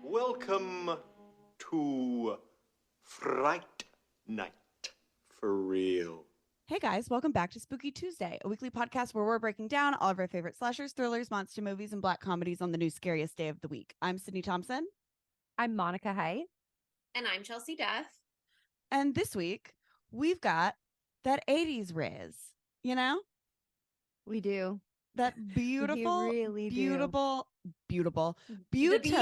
Welcome to Fright Night, for real. Hey guys, welcome back to Spooky Tuesday, a weekly podcast where we're breaking down all of our favorite slashers, thrillers, monster movies, and black comedies on the new scariest day of the week. I'm Sydney Thompson. I'm Monica Height. And I'm Chelsea Duff. And this week, we've got that 80s Rizz, you know? We do. That beautiful, We really beautiful, do. beautiful, The beautiful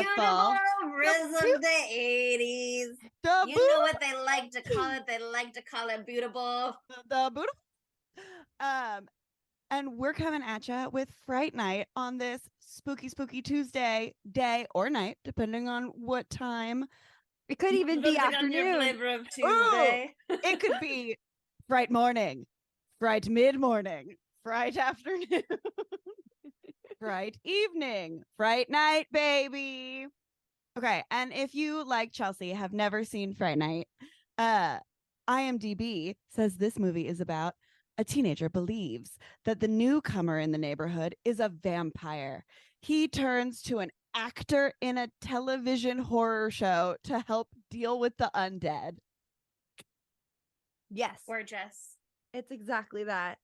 Rizz of the 80s. You know what they like to call it? They like to call it beautiful. The beautiful. And we're coming at you with Fright Night on this spooky Tuesday, day or night, depending on what time. It could even be afternoon. Flavor of Tuesday. It could be Fright morning, Fright mid-morning, Fright afternoon, Fright evening, Fright night, baby. Okay, and if you, like Chelsea, have never seen Fright Night, IMDb says this movie is about a teenager believes that the newcomer in the neighborhood is a vampire. He turns to an actor in a television horror show to help deal with the undead. Yes. Gorgeous. It's exactly that.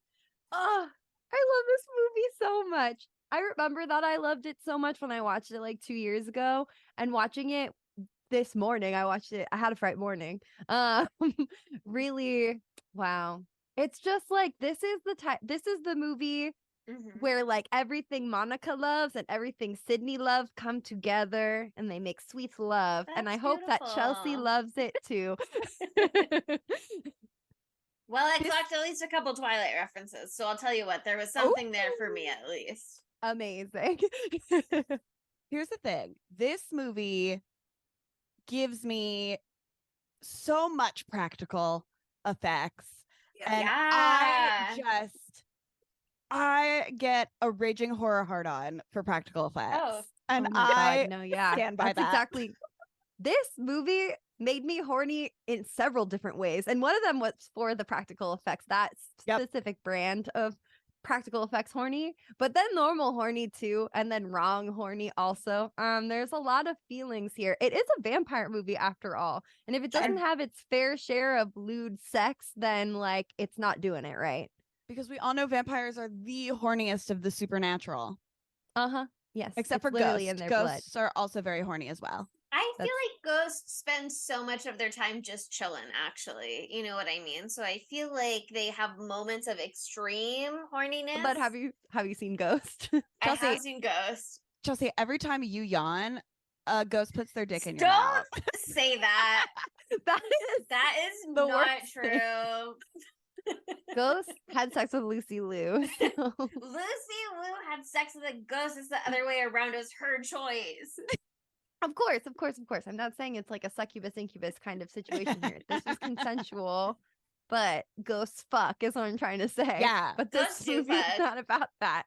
Oh, I love this movie so much. I remember that I loved it so much when I watched it like 2 years ago, and watching it this morning, I had a fright morning. Really, wow. It's just like, this is the movie where like everything Monica loves and everything Sydney loves come together and they make sweet love. That's and I hope that Chelsea loves it too. Well, I clocked at least a couple Twilight references, so I'll tell you what, there was something there for me at least. Amazing. Here's the thing. This movie gives me so much practical effects. And I get a raging horror hard on for practical effects. And stand by that. Exactly. This movie made me horny in several different ways. And one of them was for the practical effects, that specific brand of practical effects horny, but then normal horny too, and then wrong horny also. There's a lot of feelings here. It is a vampire movie after all, and if it doesn't have its fair share of lewd sex, then like it's not doing it right, because we all know vampires are the horniest of the supernatural. Yes, except for ghosts. Ghosts are also very horny as well. I feel like ghosts spend so much of their time just chilling, actually. You know what I mean? So I feel like they have moments of extreme horniness. But have you seen Ghost? I have seen Ghost. Chelsea, every time you yawn, a ghost puts their dick in your mouth. Don't say that. that is not true. Ghost had sex with Lucy Liu. Lucy Liu had sex with a ghost. It's the other way around. It was her choice. Of course. I'm not saying it's like a succubus incubus kind of situation here. This is consensual, but ghosts fuck is what I'm trying to say. Yeah, but this movie is not about that.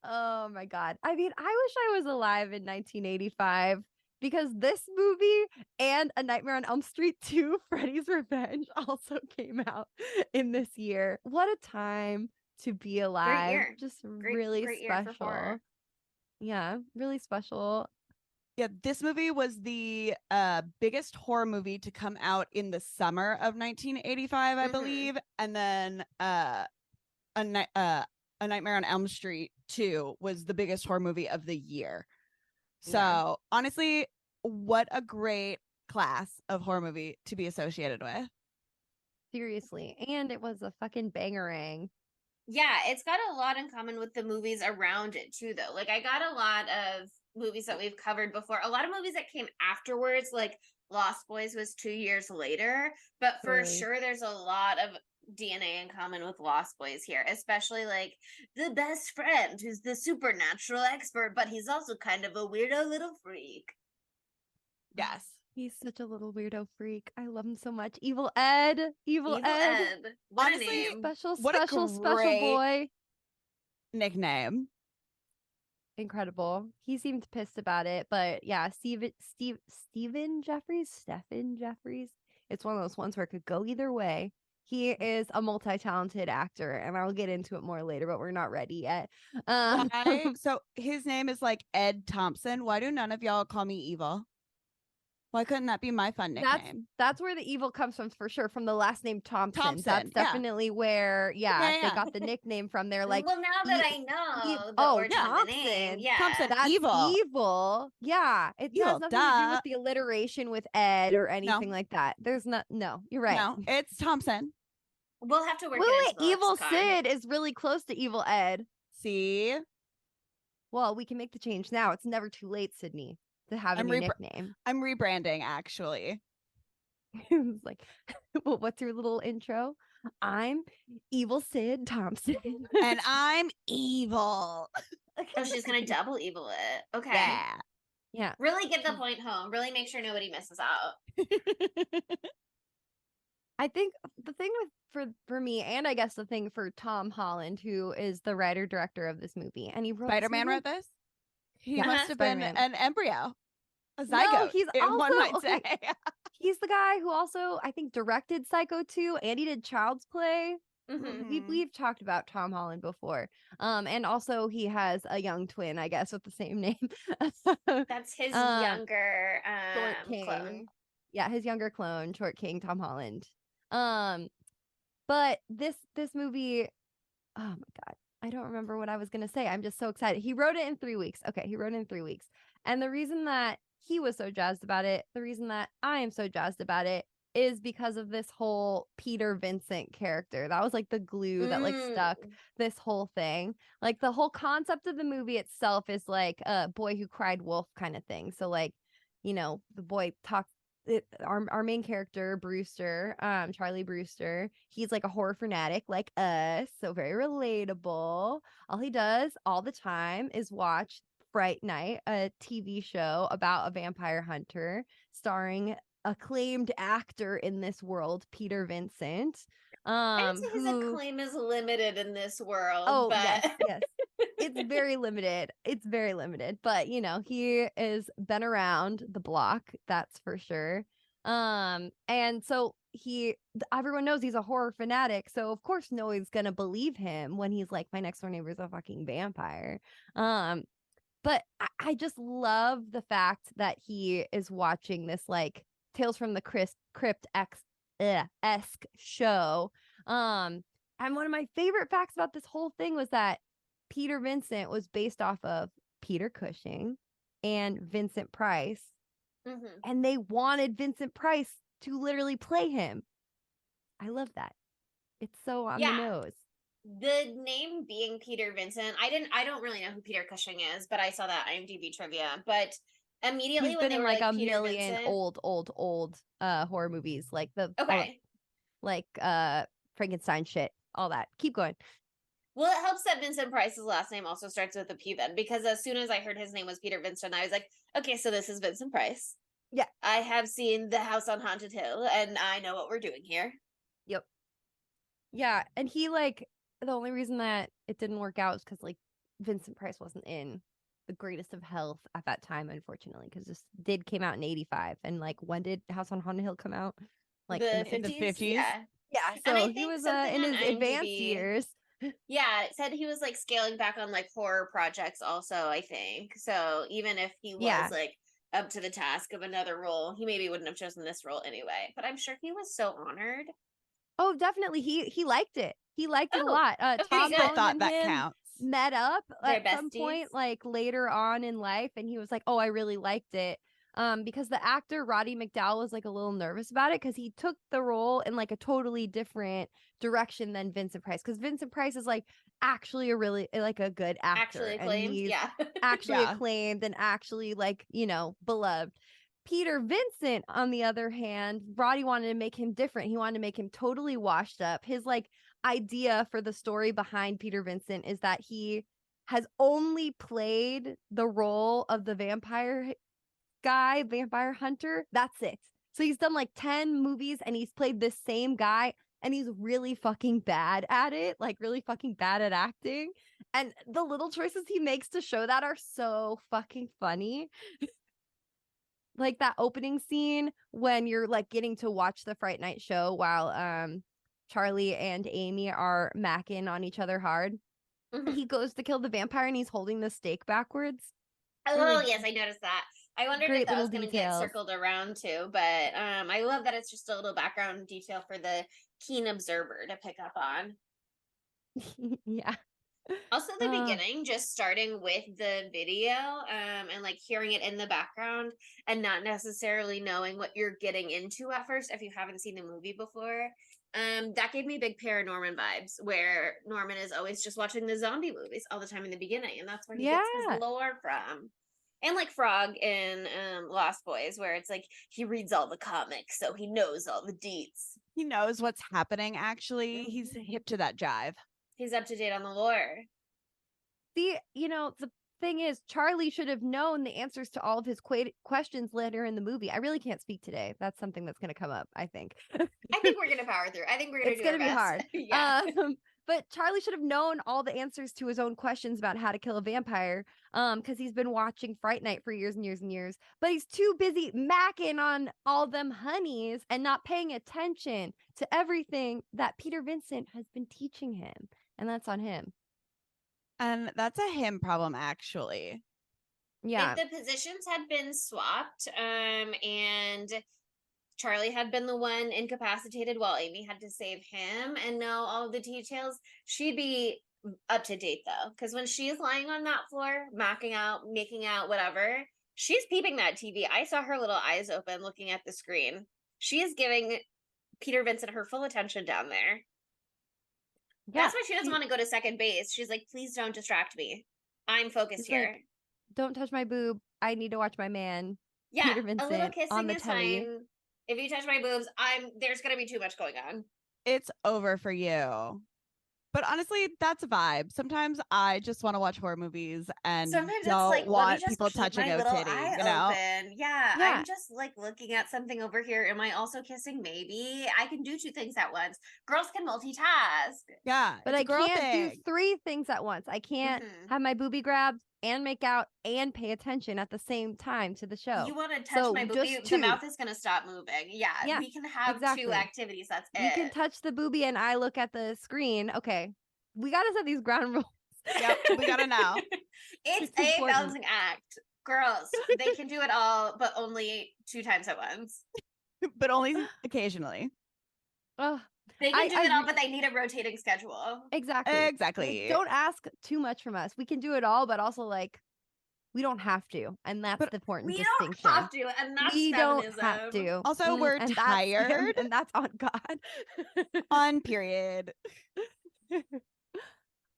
Oh my God. I mean, I wish I was alive in 1985, because this movie and A Nightmare on Elm Street 2, Freddy's Revenge, also came out in this year. What a time to be alive. Great year. Just really special. Yeah, really special. Yeah, this movie was the biggest horror movie to come out in the summer of 1985, I believe. And then A Nightmare on Elm Street 2 was the biggest horror movie of the year. So honestly, what a great class of horror movie to be associated with. Seriously. And it was a fucking bangerang. Yeah, it's got a lot in common with the movies around it too, though. Like, I got a lot of movies that we've covered before. A lot of movies that came afterwards, like Lost Boys was 2 years later. But for sure, there's a lot of DNA in common with Lost Boys here, especially like the best friend who's the supernatural expert, but he's also kind of a weirdo little freak. Yes. He's such a little weirdo freak. I love him so much. Evil Ed. What Honestly, a name. Special boy. Nickname. incredible. He seemed pissed about it, but yeah, Stephen Jeffries. It's one of those ones where it could go either way. He is a multi-talented actor, and I'll get into it more later, but we're not ready yet. Why? So his name is like Ed Thompson. Why do none of y'all call me Evil? Why couldn't that be my fun nickname? That's where the evil comes from for sure. From the last name Thompson. Thompson, That's yeah. definitely where they got the nickname from. They're like, well, now that I know the oh, origin of the name, Thompson. yeah, Thompson. that's evil. Yeah, it Evil, has nothing to do duh. with the alliteration with Ed or anything like that. There's no, you're right. No, it's Thompson. we'll have to work Wait, it into the Evil lexicon. Sid is really close to Evil Ed. See? Well, we can make the change now. It's never too late, Sydney, to have a new nickname. I'm rebranding, actually. It's like, well, what's your little intro? I'm Evil Sid Thompson. And I'm evil. Oh, she's gonna double evil it. Okay. Yeah. Really get the point home. Really make sure nobody misses out. I think the thing for me, and I guess the thing for Tom Holland, who is the writer director of this movie, and he wrote Spider-Man wrote this? He Yeah, must have been Spider-Man. an embryo. A zygote. No, he's one might also say. he's the guy who also I think directed Psycho 2 and he did Child's Play. Mhm. We've talked about Tom Holland before. And also he has a young twin, I guess, with the same name. That's his younger Short King. clone. Yeah, his younger clone, Short King, Tom Holland. But this movie, oh my God, I don't remember what I was gonna say. I'm just so excited. He wrote it in 3 weeks. Okay, he wrote it in 3 weeks. And the reason that he was so jazzed about it, the reason that I am so jazzed about it is because of this whole Peter Vincent character. That was like the glue that like stuck this whole thing. Like the whole concept of the movie itself is like a boy who cried wolf kind of thing. So like, you know, the boy talks our main character, Brewster, Charlie Brewster, he's like a horror fanatic like us, so very relatable. All he does all the time is watch Fright Night, a TV show about a vampire hunter starring acclaimed actor in this world, Peter Vincent. I'd say his acclaim is limited in this world. Oh, but... yes. It's very limited. It's very limited. But, you know, he has been around the block, that's for sure. And so everyone knows he's a horror fanatic. So, of course, no one's going to believe him when he's like, my next door neighbor's a fucking vampire. But I just love the fact that he is watching this like Tales from the Crypt-esque show. And one of my favorite facts about this whole thing was that Peter Vincent was based off of Peter Cushing and Vincent Price. And they wanted Vincent Price to literally play him. I love that. It's so on the nose. The name being Peter Vincent, I don't really know who Peter Cushing is, but I saw that IMDb trivia. But immediately he's when been they in were like a Peter million Vincent, old horror movies, like like Frankenstein shit, all that. Keep going. Well, it helps that Vincent Price's last name also starts with a P then, because as soon as I heard his name was Peter Vincent, I was like, okay, so this is Vincent Price. Yeah. I have seen The House on Haunted Hill, and I know what we're doing here. Yep. Yeah, and he like, the only reason that it didn't work out is because like Vincent Price wasn't in the greatest of health at that time, unfortunately, because this came out in 85. And like, when did House on Haunted Hill come out? Like the in the 50s? Yeah, so he was in his advanced years. Yeah, it said he was like scaling back on like horror projects also, I think. So even if he was like up to the task of another role, he maybe wouldn't have chosen this role anyway. But I'm sure he was so honored. Oh, definitely. He liked it. He liked it a lot. Okay, Tom good. Holland thought and that him counts. met up They're at some besties. point, like later on in life, and he was like, "Oh, I really liked it." Because the actor Roddy McDowall was like a little nervous about it because he took the role in like a totally different direction than Vincent Price. Because Vincent Price is like actually a really like a good actor, Actually acclaimed, and he's yeah. actually acclaimed and actually like, you know, beloved. Peter Vincent, on the other hand, Roddy wanted to make him different. He wanted to make him totally washed up. His like idea for the story behind Peter Vincent is that he has only played the role of the vampire hunter. That's it. So he's done like 10 movies and he's played the same guy and he's really fucking bad at it, like really fucking bad at acting. And the little choices he makes to show that are so fucking funny. Like that opening scene when you're like getting to watch the Fright Night show while Charlie and Amy are macking on each other hard. Mhm. He goes to kill the vampire and he's holding the stake backwards. Oh, Really yes, I noticed that. I wondered great if that was little going to get details. circled around too, but I love that it's just a little background detail for the keen observer to pick up on. Yeah. Also, the beginning, just starting with the video, and like hearing it in the background and not necessarily knowing what you're getting into at first if you haven't seen the movie before. That gave me big Paranorman vibes, where Norman is always just watching the zombie movies all the time in the beginning, and that's where he gets his lore from. And like Frog in Lost Boys, where it's like he reads all the comics, so he knows all the deets. He knows what's happening, actually. He's Mhm. hip to that jive. He's up to date on the lore. The thing is, Charlie should have known the answers to all of his questions later in the movie. I really can't speak today. That's something that's going to come up, I think. I think we're going to power through. I think we're going to It's do our going to be best. hard. Yeah. But Charlie should have known all the answers to his own questions about how to kill a vampire, because he's been watching Fright Night for years and years and years. But he's too busy macking on all them honeys and not paying attention to everything that Peter Vincent has been teaching him. And that's on him. And that's a him problem, actually. Yeah. If the positions had been swapped, and Charlie had been the one incapacitated while Amy had to save him and know all the details, she'd be up to date though. Because when she's lying on that floor, making out, whatever, she's peeping that TV. I saw her little eyes open looking at the screen. She is giving Peter Vincent her full attention down there. Yeah, that's why she doesn't want to go to second base. She's like, please don't distract me. I'm focused here. Like, don't touch my boob. I need to watch my man. Yeah, Peter Vincent a little kissing on the is telly. fine. If you touch my boobs, there's gonna be too much going on. It's over for you. But honestly, that's a vibe. Sometimes I just want to watch horror movies and sometimes don't it's like, want people touching a titty, you know? Yeah, I'm just like looking at something over here. Am I also kissing? Maybe I can do two things at once. Girls can multitask. Yeah, but I can't do three things at once. I can't have my boobie grabbed and make out and pay attention at the same time to the show. You want to touch my boobie? The mouth is going to stop moving. Yeah, we can have two activities. That's it. You can touch the boobie and I look at the screen. Okay, we got to set these ground rules. Yep, we got to know. It's a balancing act. Girls, they can do it all, but only 2 times at once. But only occasionally. Oh, they can do it all, but they need a rotating schedule. Exactly. Don't ask too much from us. We can do it all, but also like we don't have to, and that's the important distinction. We don't have to, and that's we feminism. Don't have to. Also, we're tired, and that's on God. On period.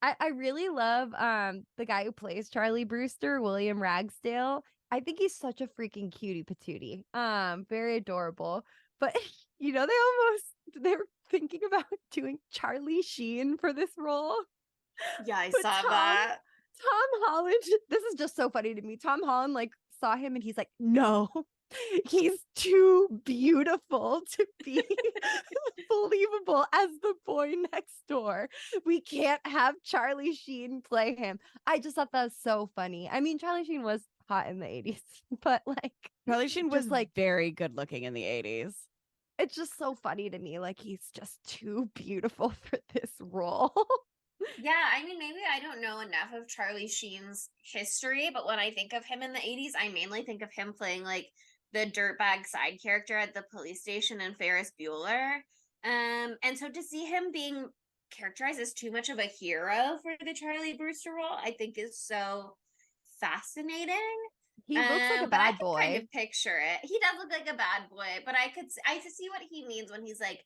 I really love the guy who plays Charlie Brewster, William Ragsdale. I think he's such a freaking cutie patootie. Very adorable. But they were thinking about doing Charlie Sheen for this role. Yeah, I saw that. Tom Holland, this is just so funny to me. Tom Holland like saw him and he's like, no, he's too beautiful to be believable as the boy next door. We can't have Charlie Sheen play him. I just thought that was so funny. I mean, Charlie Sheen was hot in the 80s, but like Charlie Sheen was like very good looking in the 80s. It's just so funny to me. Like he's just too beautiful for this role. Yeah, I mean, maybe I don't know enough of Charlie Sheen's history, but when I think of him in the 80s, I mainly think of him playing like the dirtbag side character at the police station in Ferris Bueller. And so to see him being characterized as too much of a hero for the Charlie Brewster role, I think is so fascinating. He looks like a bad boy. I can kind of picture it. He does look like a bad boy, but I could see what he means when he's like,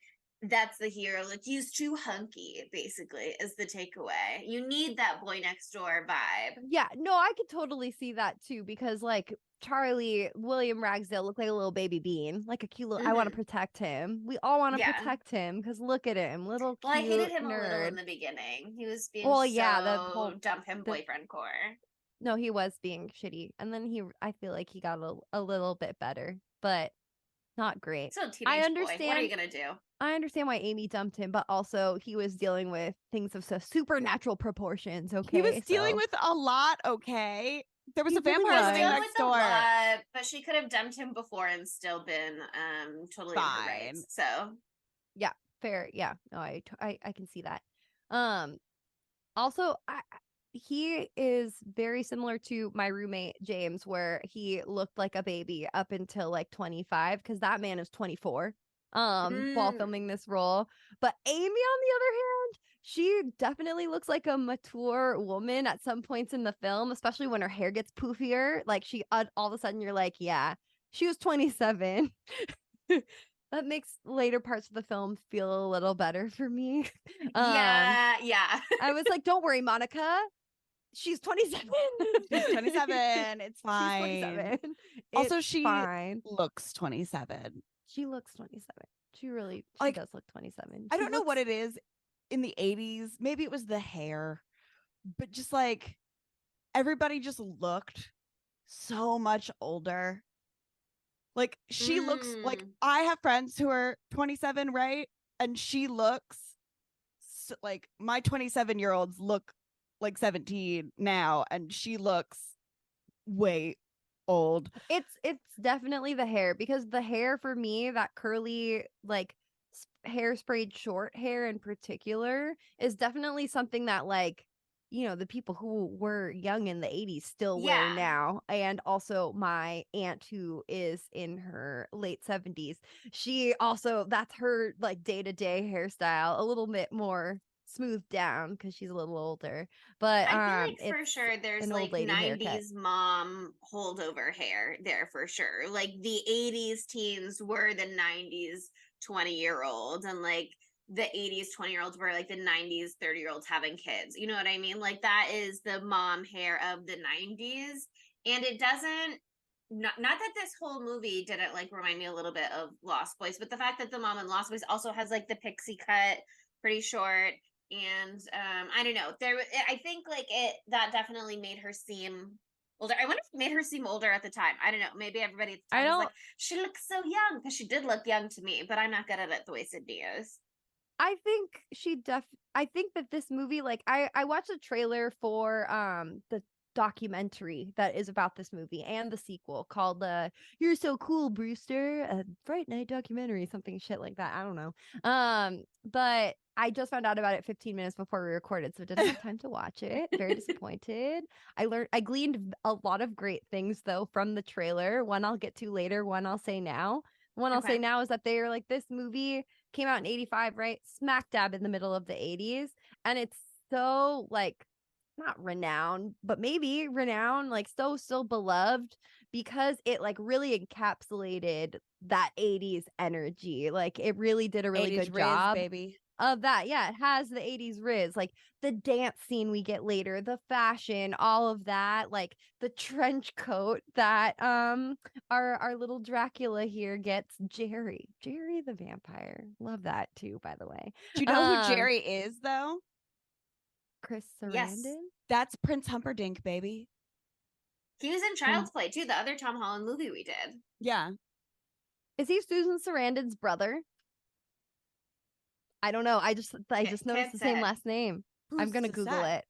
that's the hero. Like he's too hunky, basically, is the takeaway. You need that boy next door vibe. Yeah, no, I could totally see that too, because like William Ragsdale looked like a little baby bean, like a cute little. I want to protect him. We all want to protect him because look at him, little. Well, cute I hated him nerd. a little in the beginning. He was being the whole dump him boyfriend core. No, he was being shitty, and then I feel like he got a little bit better, but not great. So I understand. Boy. What are you gonna do? I understand why Amy dumped him, but also he was dealing with things of supernatural proportions. Okay, He was dealing so with a lot. Okay, there was He a really vampire was. living Dealing next with a door. lot, but she could have dumped him before and still been totally in her Fine. rights. So fair. Yeah, no, I can see that. Also, he is very similar to my roommate James, where he looked like a baby up until like 25, because that man is 24 while filming this role. But Amy, on the other hand, she definitely looks like a mature woman at some points in the film, especially when her hair gets poofier. Like she all of a sudden you're like, yeah, she was 27. That makes later parts of the film feel a little better for me. yeah. I was like, don't worry, Monica. She's 27. She's 27. It's fine. She's 27. Also, It's she fine. looks 27. She looks 27. She Like, does look 27. I don't know what it is in the 80s. Maybe it was the hair, but just like everybody just looked so much older. Like she looks like, I have friends who are 27, right? And she looks like my 27-year-olds look like 17 now, and she looks way old. It's definitely the hair, because the hair for me, that curly like hairsprayed short hair in particular, is definitely something that, like, you know, the people who were young in the 80s still wear Yeah. now. And also my aunt, who is in her late 70s, she also, that's her like day-to-day hairstyle, a little bit more smoothed down because she's a little older. But I feel like for it's sure there's an old like lady 90s haircut. mom holdover hair there for sure. Like the 80s teens were the 90s 20-year-olds, and like the 80s 20-year-olds were like the 90s 30-year-olds having kids. You know what I mean? Like that is the mom hair of the 90s. And it doesn't, not that this whole movie didn't like remind me a little bit of Lost Boys, but the fact that the mom in Lost Boys also has like the pixie cut, pretty short. And I don't know, I think like it, that definitely made her seem older. I wonder if it made her seem older at the time. I don't know, maybe everybody at the time was like, she looks so young, because she did look young to me, but I'm not good at it the way Sydney is. I think I think that this movie, like, I watched a trailer for the documentary that is about this movie, and the sequel called You're So Cool, Brewster, a Fright Night documentary, something shit like that. I don't know. But I just found out about it 15 minutes before we recorded, so didn't have time to watch it. Very disappointed. I gleaned a lot of great things though from the trailer. One I'll get to later, one I'll say now. One I'll say now is that they are like, this movie came out in 85, right? Smack dab in the middle of the 80s. And it's so like, not renowned, but maybe renowned, like so beloved, because it like really encapsulated that 80s energy. Like it really did a really 80s good Rizz, job baby. of that. Yeah, it has the 80s Rizz, like the dance scene we get later, the fashion, all of that, like the trench coat that our little Dracula here gets. Jerry the vampire. Love that too, by the way. Do you know who Jerry is though? Chris Sarandon? Yes. That's Prince Humperdinck, baby. He was in Child's Play too, the other Tom Holland movie we did. Yeah. Is he Susan Sarandon's brother? I don't know. I just noticed the same last name. I'm gonna Google it.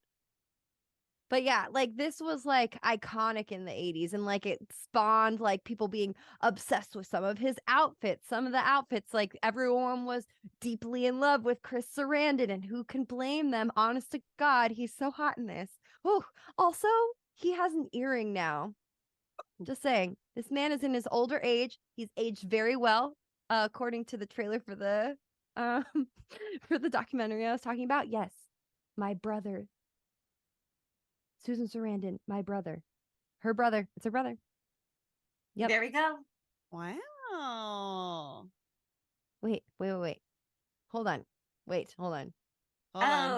But yeah, like this was like iconic in the 80s, and like it spawned like people being obsessed with some of his outfits. Some of the outfits, like everyone was deeply in love with Chris Sarandon, and who can blame them? Honest to God, he's so hot in this. Oh, also, he has an earring now. Just saying, this man is in his older age. He's aged very well, according to the trailer for the for the documentary I was talking about. Yes, my brother. Susan Sarandon, my brother. Her brother. It's her brother. Yep. There we go. Wow. Wait. Hold on. Hold on.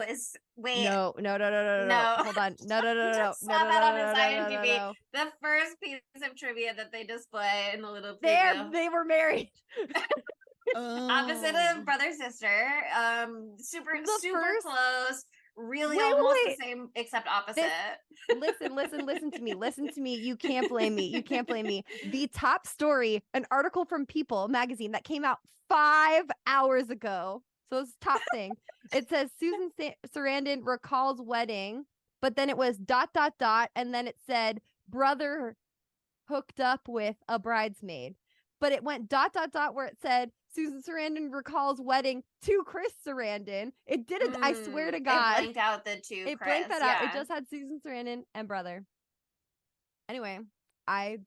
Is wait. No. Hold on. No. Just saw that on his IMDb. The first piece of trivia that they display in the little preview. They were married. Opposite of brother sister. Super close. really Wait, almost wait. the same except opposite. Listen to me. You can't blame me. The top story, an article from People magazine that came out 5 hours ago. So it's top thing. It says Susan Sarandon recalls wedding, but then it was ... and then it said brother hooked up with a bridesmaid. But it went ... where it said Susan Sarandon recalls wedding to Chris Sarandon. It didn't, I swear to God. It blanked out the two It Chris. blanked that out. It just had Susan Sarandon and brother. Anyway, I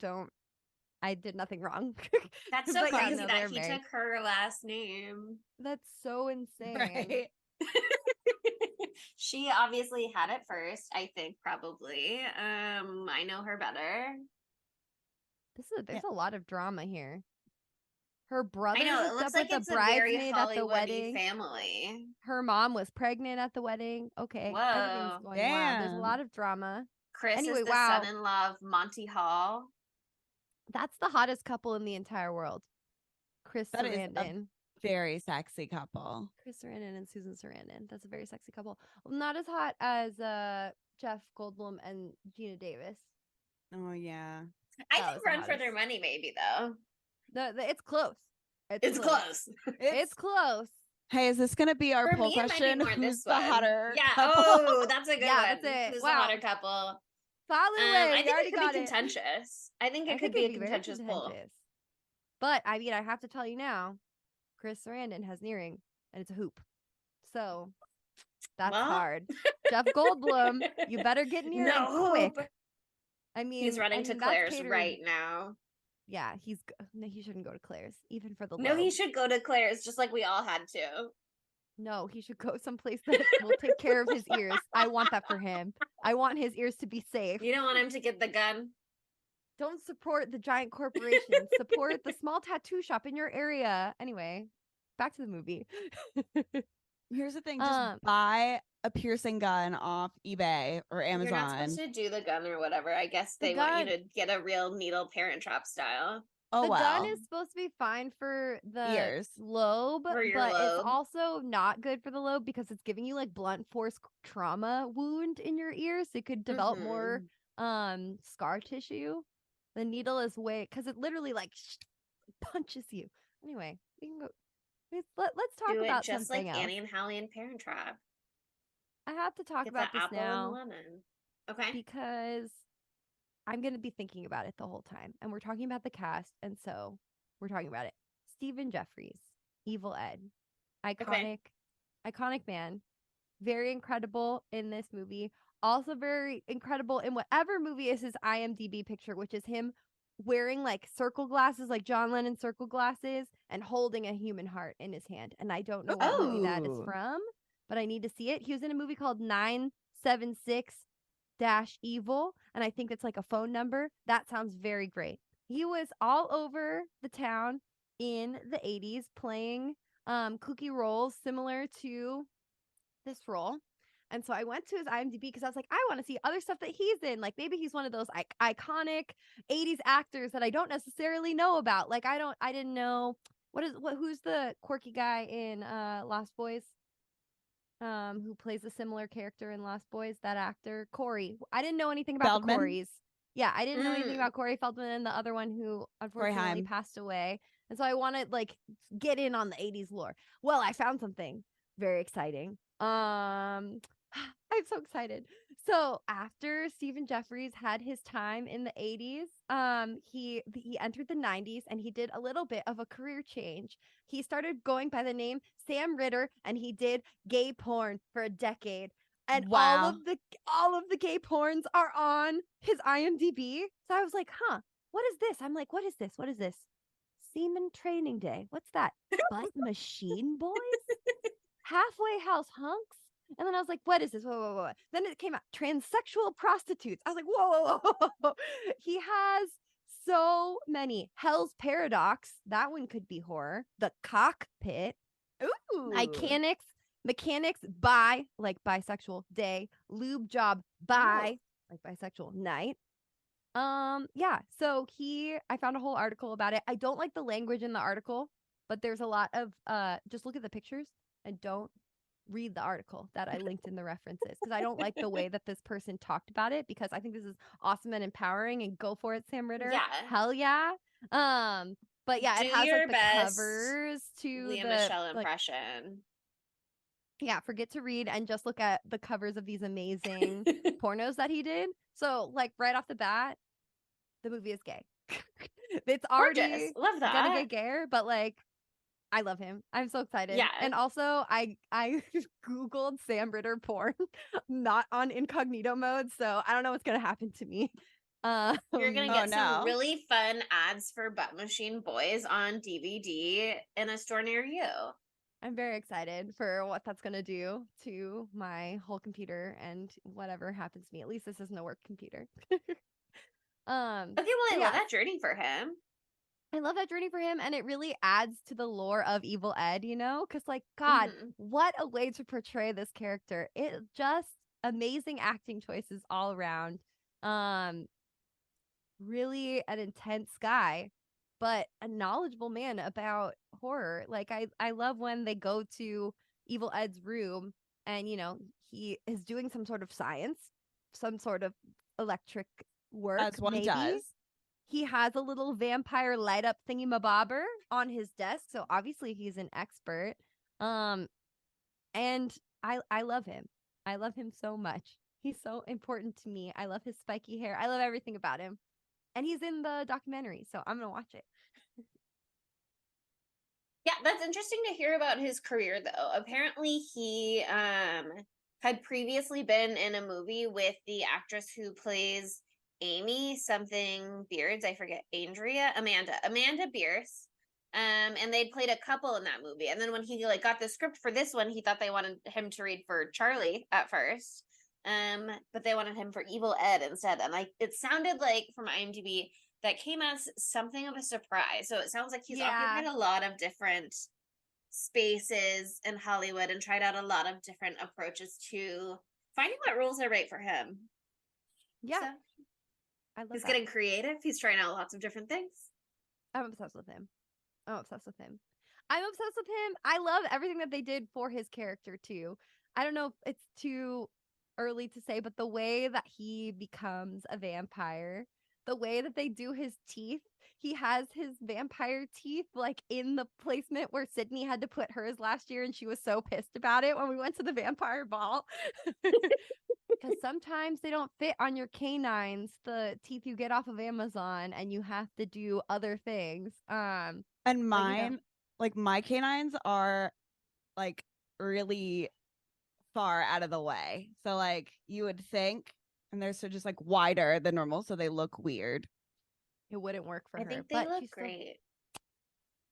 did nothing wrong. That's so But yeah, crazy no, that they're he married. took her last name. That's so insane. Right. She obviously had it first, I think, probably. I know her better. There's a lot of drama here. Her brother I know, it hooked looks up like with it's a a very bridesmaid at the Hollywood-y wedding. family. Her mom was pregnant at the wedding. Okay, everything's Whoa. going wild. There's a Damn. lot of drama. Chris Anyway, is the wow. son-in-law of Monty Hall. That's the hottest couple in the entire world. Chris That is a Sarandon. very sexy couple. Chris Sarandon and Susan Sarandon. That's a very sexy couple. Not as hot as Jeff Goldblum and Gina Davis. Oh yeah. I That think was the Run for Their hottest. Money, maybe, though. It's close. It's close. It's close. Hey, is this gonna be our For poll me, it might be question? more Who's this the one. hotter Yeah. couple? Oh, that's a good Yeah, one. that's it. Who's Wow. the hotter couple? Finally, I we think already it could got be it. contentious. I think I it could think be a it'd very contentious poll. contentious. But I mean, I have to tell you now, Chris Sarandon has an earring, and it's a hoop. So that's Well. hard. Jeff Goldblum, you better get an earring No. quick. I mean, He's running to that's Claire's catered. right now. Yeah, no, he shouldn't go to Claire's, even for the No, low. he should go to Claire's, just like we all had to. No, he should go someplace that will take care of his ears. I want that for him. I want his ears to be safe. You don't want him to get the gun? Don't support the giant corporations. Support the small tattoo shop in your area. Anyway, back to the movie. Here's the thing: just buy a piercing gun off eBay or You're not Amazon. supposed to do the gun or whatever. I guess The they want gun- you to get a real needle Parent Trap style. Oh The well. gun is supposed to be fine for the Ears. lobe, For your but lobe. it's also not good for the lobe because it's giving you like blunt force trauma wound in your ear, so it could develop more scar tissue. The needle is because it literally like punches you. Anyway, we can go. Let's talk Do it about just something like else. Annie and Hallie and Parent Trap. I have to talk Get about the this apple and now the lemon. Okay. because I'm going to be thinking about it the whole time. And we're talking about the cast. And so we're talking about it. Stephen Jeffries, Evil Ed. Iconic man. Very incredible in this movie. Also very incredible in whatever movie is his IMDb picture, which is him wearing like circle glasses, like John Lennon circle glasses, and holding a human heart in his hand. And I don't know what movie that is Ooh. from, but I need to see it. He was in a movie called 976-Evil, and I think it's like a phone number. That sounds very great. He was all over the town in the 80s playing kooky roles similar to this role. And so I went to his IMDb because I was like, I want to see other stuff that he's in. Like maybe he's one of those iconic 80s actors that I don't necessarily know about. Like I didn't know who's the quirky guy in Lost Boys? Who plays a similar character in Lost Boys? That actor, Corey. I didn't know anything about Feldman? the Corys. Yeah, I didn't know anything about Corey Feldman and the other one who unfortunately Haim. passed away. And so I want to like get in on the 80s lore. Well, I found something very exciting. I'm so excited. So after Stephen Jeffries had his time in the 80s, he entered the 90s and he did a little bit of a career change. He started going by the name Sam Ritter and he did gay porn for a decade. And all Wow. of the gay porns are on his IMDb. So I was like, huh, what is this? I'm like, what is this? What is this? Semen Training Day. What's that? Butt Machine Boys? Halfway House Hunks? And then I was like, what is this? Whoa. Then it came out, transsexual prostitutes. I was like, whoa. He has so many. Hell's Paradox. That one could be horror. The Cockpit. Ooh. Mechanics by, like bisexual day. Lube Job by, like bisexual night. Yeah. So I found a whole article about it. I don't like the language in the article, but there's a lot of, just look at the pictures and don't read the article that I linked in the references because I don't like the way that this person talked about it because I think this is awesome and empowering and go for it, Sam Ritter. Yeah. Hell yeah. But yeah, Do it has your like the best covers to Leah the Michelle like, impression. yeah, forget to read and just look at the covers of these amazing pornos that he did. So like right off the bat, the movie is gay. It's Gorgeous. already Love that. gonna get gayer, but like I love him. I'm so excited. Yeah. And also I Googled Sam Ritter porn, not on incognito mode, so I don't know what's gonna happen to me. You're gonna Oh, get some no. really fun ads for Butt Machine Boys on DVD in a store near you. I'm very excited for what that's gonna do to my whole computer and whatever happens to me. At least this isn't a work computer. Okay, well, I yeah. love that journey for him. I love that journey for him, and it really adds to the lore of Evil Ed, you know? Because, like, God, what a way to portray this character. It just amazing acting choices all around. Really an intense guy, but a knowledgeable man about horror. Like, I love when they go to Evil Ed's room and, you know, he is doing some sort of science, some sort of electric work, As one maybe. does. He has a little vampire light up thingy-mabobber on his desk, so obviously he's an expert. And I love him. I love him so much. He's so important to me. I love his spiky hair. I love everything about him. And he's in the documentary, so I'm gonna watch it. Yeah, that's interesting to hear about his career though. Apparently he had previously been in a movie with the actress who plays Amy something Beards, I forget, Amanda Bierce. And they'd played a couple in that movie. And then when he like got the script for this one, he thought they wanted him to read for Charlie at first. But they wanted him for Evil Ed instead. And like it sounded like from IMDb that came as something of a surprise. So it sounds like he's occupied a lot of different spaces in Hollywood and tried out a lot of different approaches to finding what roles are right for him. Yeah. So, I love he's that. getting creative. He's trying out lots of different things. I'm obsessed with him. I'm obsessed with him. I love everything that they did for his character too. I don't know if it's too early to say, but the way that he becomes a vampire, the way that they do his teeth, he has his vampire teeth like in the placement where Sydney had to put hers last year, and she was so pissed about it when we went to the vampire ball. Because sometimes they don't fit on your canines, the teeth you get off of Amazon, and you have to do other things. And mine, you know, like my canines are like really far out of the way. So like you would think, and they're so just like wider than normal, so they look weird. It wouldn't work for her. I think they look great.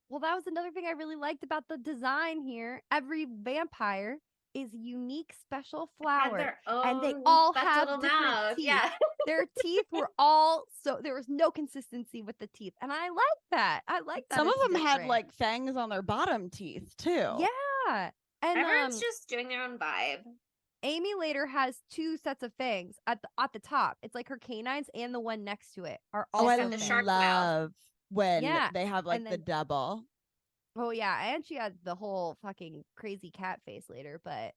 Well, that was another thing I really liked about the design here. Every vampire is unique, special flower, and they all have different teeth. Yeah. Their teeth were all there was no consistency with the teeth, and I like that. I like that. Some of it's them had different. like fangs on their bottom teeth too. Yeah, and everyone's just doing their own vibe. Amy later has two sets of fangs at the top. It's like her canines and the one next to it are all. Oh, I the shark love when Yeah, they have like and the then- double. Oh yeah, and she had the whole fucking crazy cat face later, but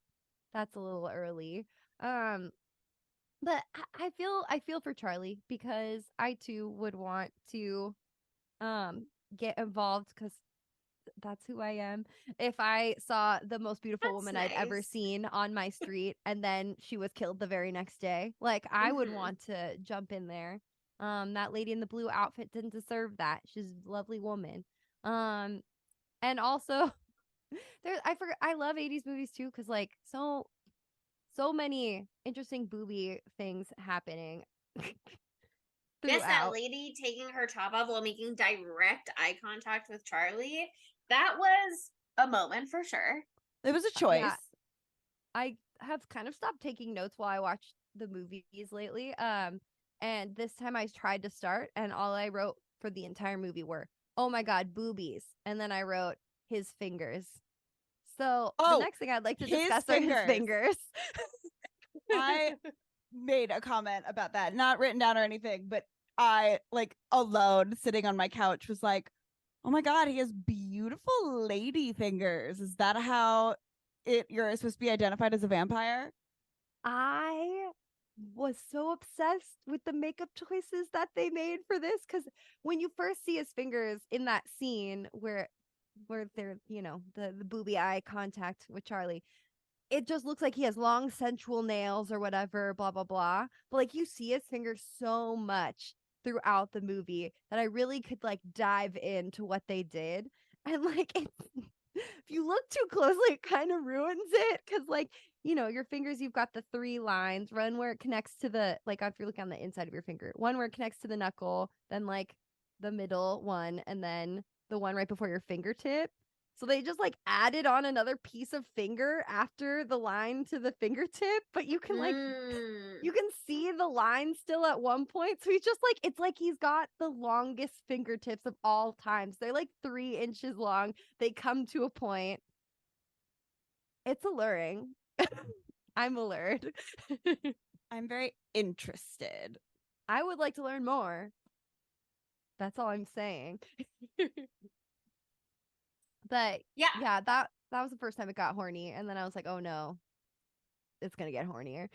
that's a little early. But I feel for Charlie because I too would want to get involved because that's who I am. If I saw the most beautiful woman I'd ever nice. seen on my street and then she was killed the very next day, like I would want to jump in there. That lady in the blue outfit didn't deserve that. She's a lovely woman. And also I love 80s movies too because like so many interesting booby things happening. Yes, that lady taking her top off while making direct eye contact with Charlie. That was a moment for sure. It was a choice. Yeah. I have kind of stopped taking notes while I watch the movies lately. And this time I tried to start, and all I wrote for the entire movie were, "Oh my god, boobies," and then I wrote his fingers. So the next thing I'd like to discuss are his fingers. I made a comment about that, not written down or anything, but I like alone sitting on my couch was like, oh my god, he has beautiful lady fingers. Is that how you're supposed to be identified as a vampire. I was so obsessed with the makeup choices that they made for this, because when you first see his fingers in that scene where they're, the booby eye contact with Charlie, it just looks like he has long sensual nails or whatever, blah blah blah. But like, you see his fingers so much throughout the movie that I really could like dive into what they did. And like, if you look too closely, it kind of ruins it, because like, your fingers, you've got the 3 lines, one where it connects to the, like, if you look on the inside of your finger, one where it connects to the knuckle, then like the middle one, and then the one right before your fingertip. So they just like added on another piece of finger after the line to the fingertip, but you can like, you can see the line still at one point. So he's just like, it's like he's got the longest fingertips of all times. They're like 3 inches long. They come to a point. It's alluring. I'm allured. I'm very interested. I would like to learn more. That's all I'm saying. But yeah, that was the first time it got horny, and then I was like, oh no, it's gonna get hornier.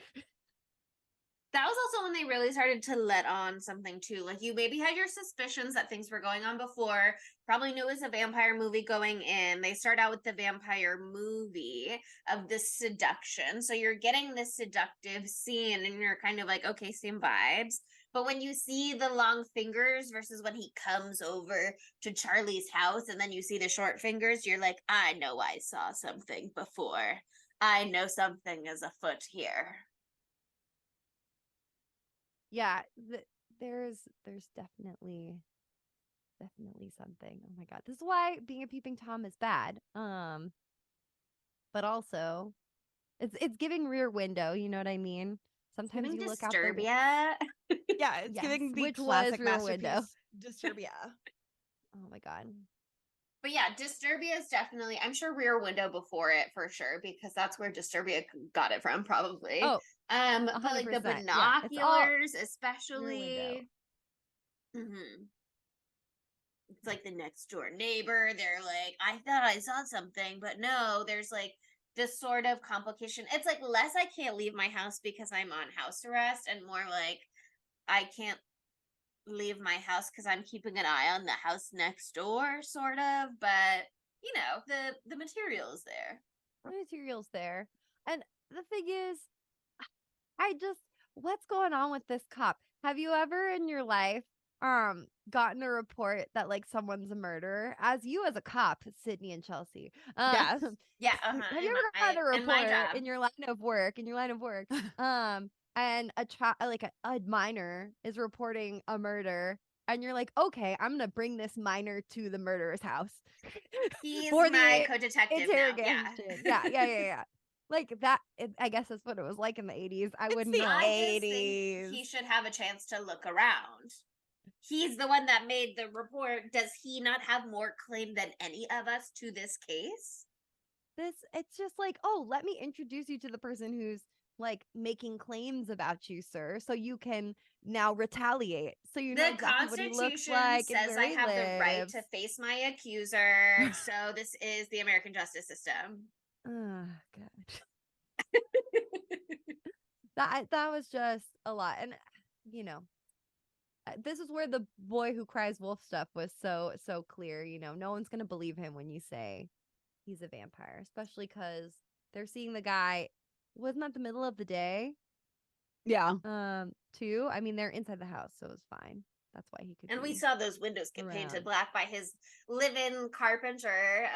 That was also when they really started to let on something too. Like, you maybe had your suspicions that things were going on before, probably knew it was a vampire movie going in. They start out with the vampire movie of the seduction. So you're getting this seductive scene and you're kind of like, okay, same vibes. But when you see the long fingers versus when he comes over to Charlie's house and then you see the short fingers, you're like, I know I saw something before. I know something is afoot here. Yeah, there's definitely something. Oh my god, this is why being a peeping Tom is bad. But also, it's giving Rear Window. You know what I mean? Sometimes Giving you look out the Disturbia. Yeah, it's Yes, giving the which was classic Rear masterpiece, Window. Disturbia. Oh my god. But yeah, Disturbia is definitely, I'm sure Rear Window before it for sure, because that's where Disturbia got it from, probably. Oh, but like the 100%. Yeah, it's all binoculars, Rear especially. It's like the next door neighbor. They're like, I thought I saw something, but no, there's like this sort of complication. It's like less I can't leave my house because I'm on house arrest, and more like I can't leave my house because I'm keeping an eye on the house next door, sort of. But the material is there. The material's there. And the thing is, what's going on with this cop? Have you ever in your life gotten a report that like someone's a murderer? As a cop, Sydney and Chelsea. Yes. Yeah. Have you ever gotten a report in your line of work? And a minor is reporting a murder, and you're like, okay, I'm gonna bring this minor to the murderer's house. He's for my co-detective interrogation. now. Yeah. Like that, I guess that's what it was like in the 80s. I wouldn't know. I just think he should have a chance to look around. He's the one that made the report. Does he not have more claim than any of us to this case? It's just like, oh, let me introduce you to the person who's like making claims about you, sir, so you can now retaliate. So you know exactly what he looks like. Says I have the right to face my accuser. So this is the American justice system. Oh god. that was just a lot. And this is where the boy who cries wolf stuff was so clear. No one's gonna believe him when you say he's a vampire, especially because they're seeing the guy. Wasn't that the middle of the day? Yeah. Too. I mean, they're inside the house, so it was fine. That's why he could. And we saw those windows get painted black by his live-in carpenter.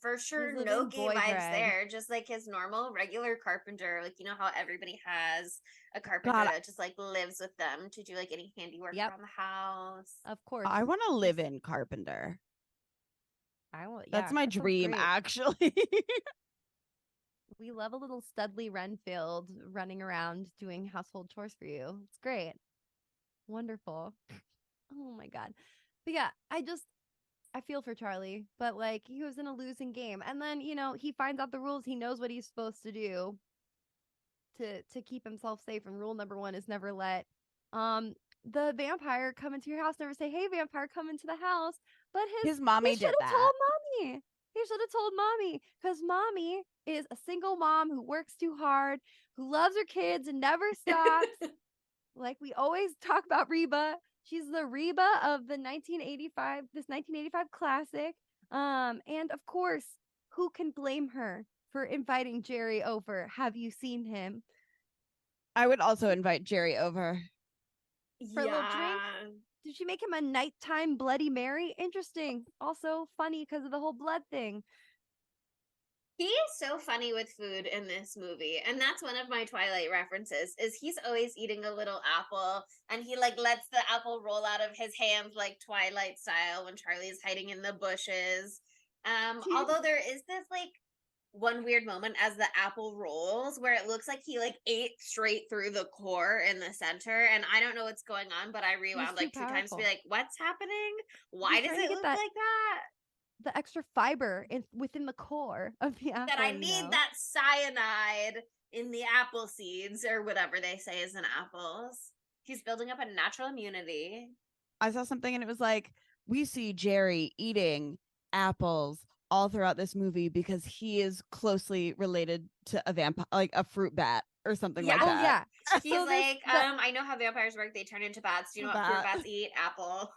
For sure, no gay vibes there. Just like his normal, regular carpenter. Like, you know how everybody has a carpenter that just like lives with them to do like any handiwork around the house. Of course, I want to live in carpenter. That's my dream, actually. We love a little Studley Renfield running around doing household chores for you. It's great. Wonderful. Oh my god. But yeah, I feel for Charlie, but like he was in a losing game. And then, he finds out the rules. He knows what he's supposed to do to keep himself safe. And rule number 1 is never let the vampire come into your house. Never say, hey, vampire, come into the house. But his mommy did that. Told mommy. He should have told mommy, because mommy is a single mom who works too hard, who loves her kids and never stops. Like we always talk about Reba. She's the Reba of the 1985 classic. And of course, who can blame her for inviting Jerry over? Have you seen him? I would also invite Jerry over. For a little drink? Did she make him a nighttime Bloody Mary? Interesting. Also funny because of the whole blood thing. He is so funny with food in this movie, and that's one of my Twilight references. Is he's always eating a little apple, and he like lets the apple roll out of his hands like Twilight style when Charlie is hiding in the bushes. Although there is this like one weird moment as the apple rolls where it looks like he like ate straight through the core in the center, and I don't know what's going on, but I rewound like 2 times to be like, what's happening? Why does it look like that? The extra fiber within the core of the apple. That I need that cyanide in the apple seeds or whatever they say is in apples. He's building up a natural immunity. I saw something and it was like, we see Jerry eating apples all throughout this movie because he is closely related to a vampire, like a fruit bat or something like that. Oh yeah. He's like, I know how vampires work. They turn into bats. Do you know what fruit bats eat? Apple.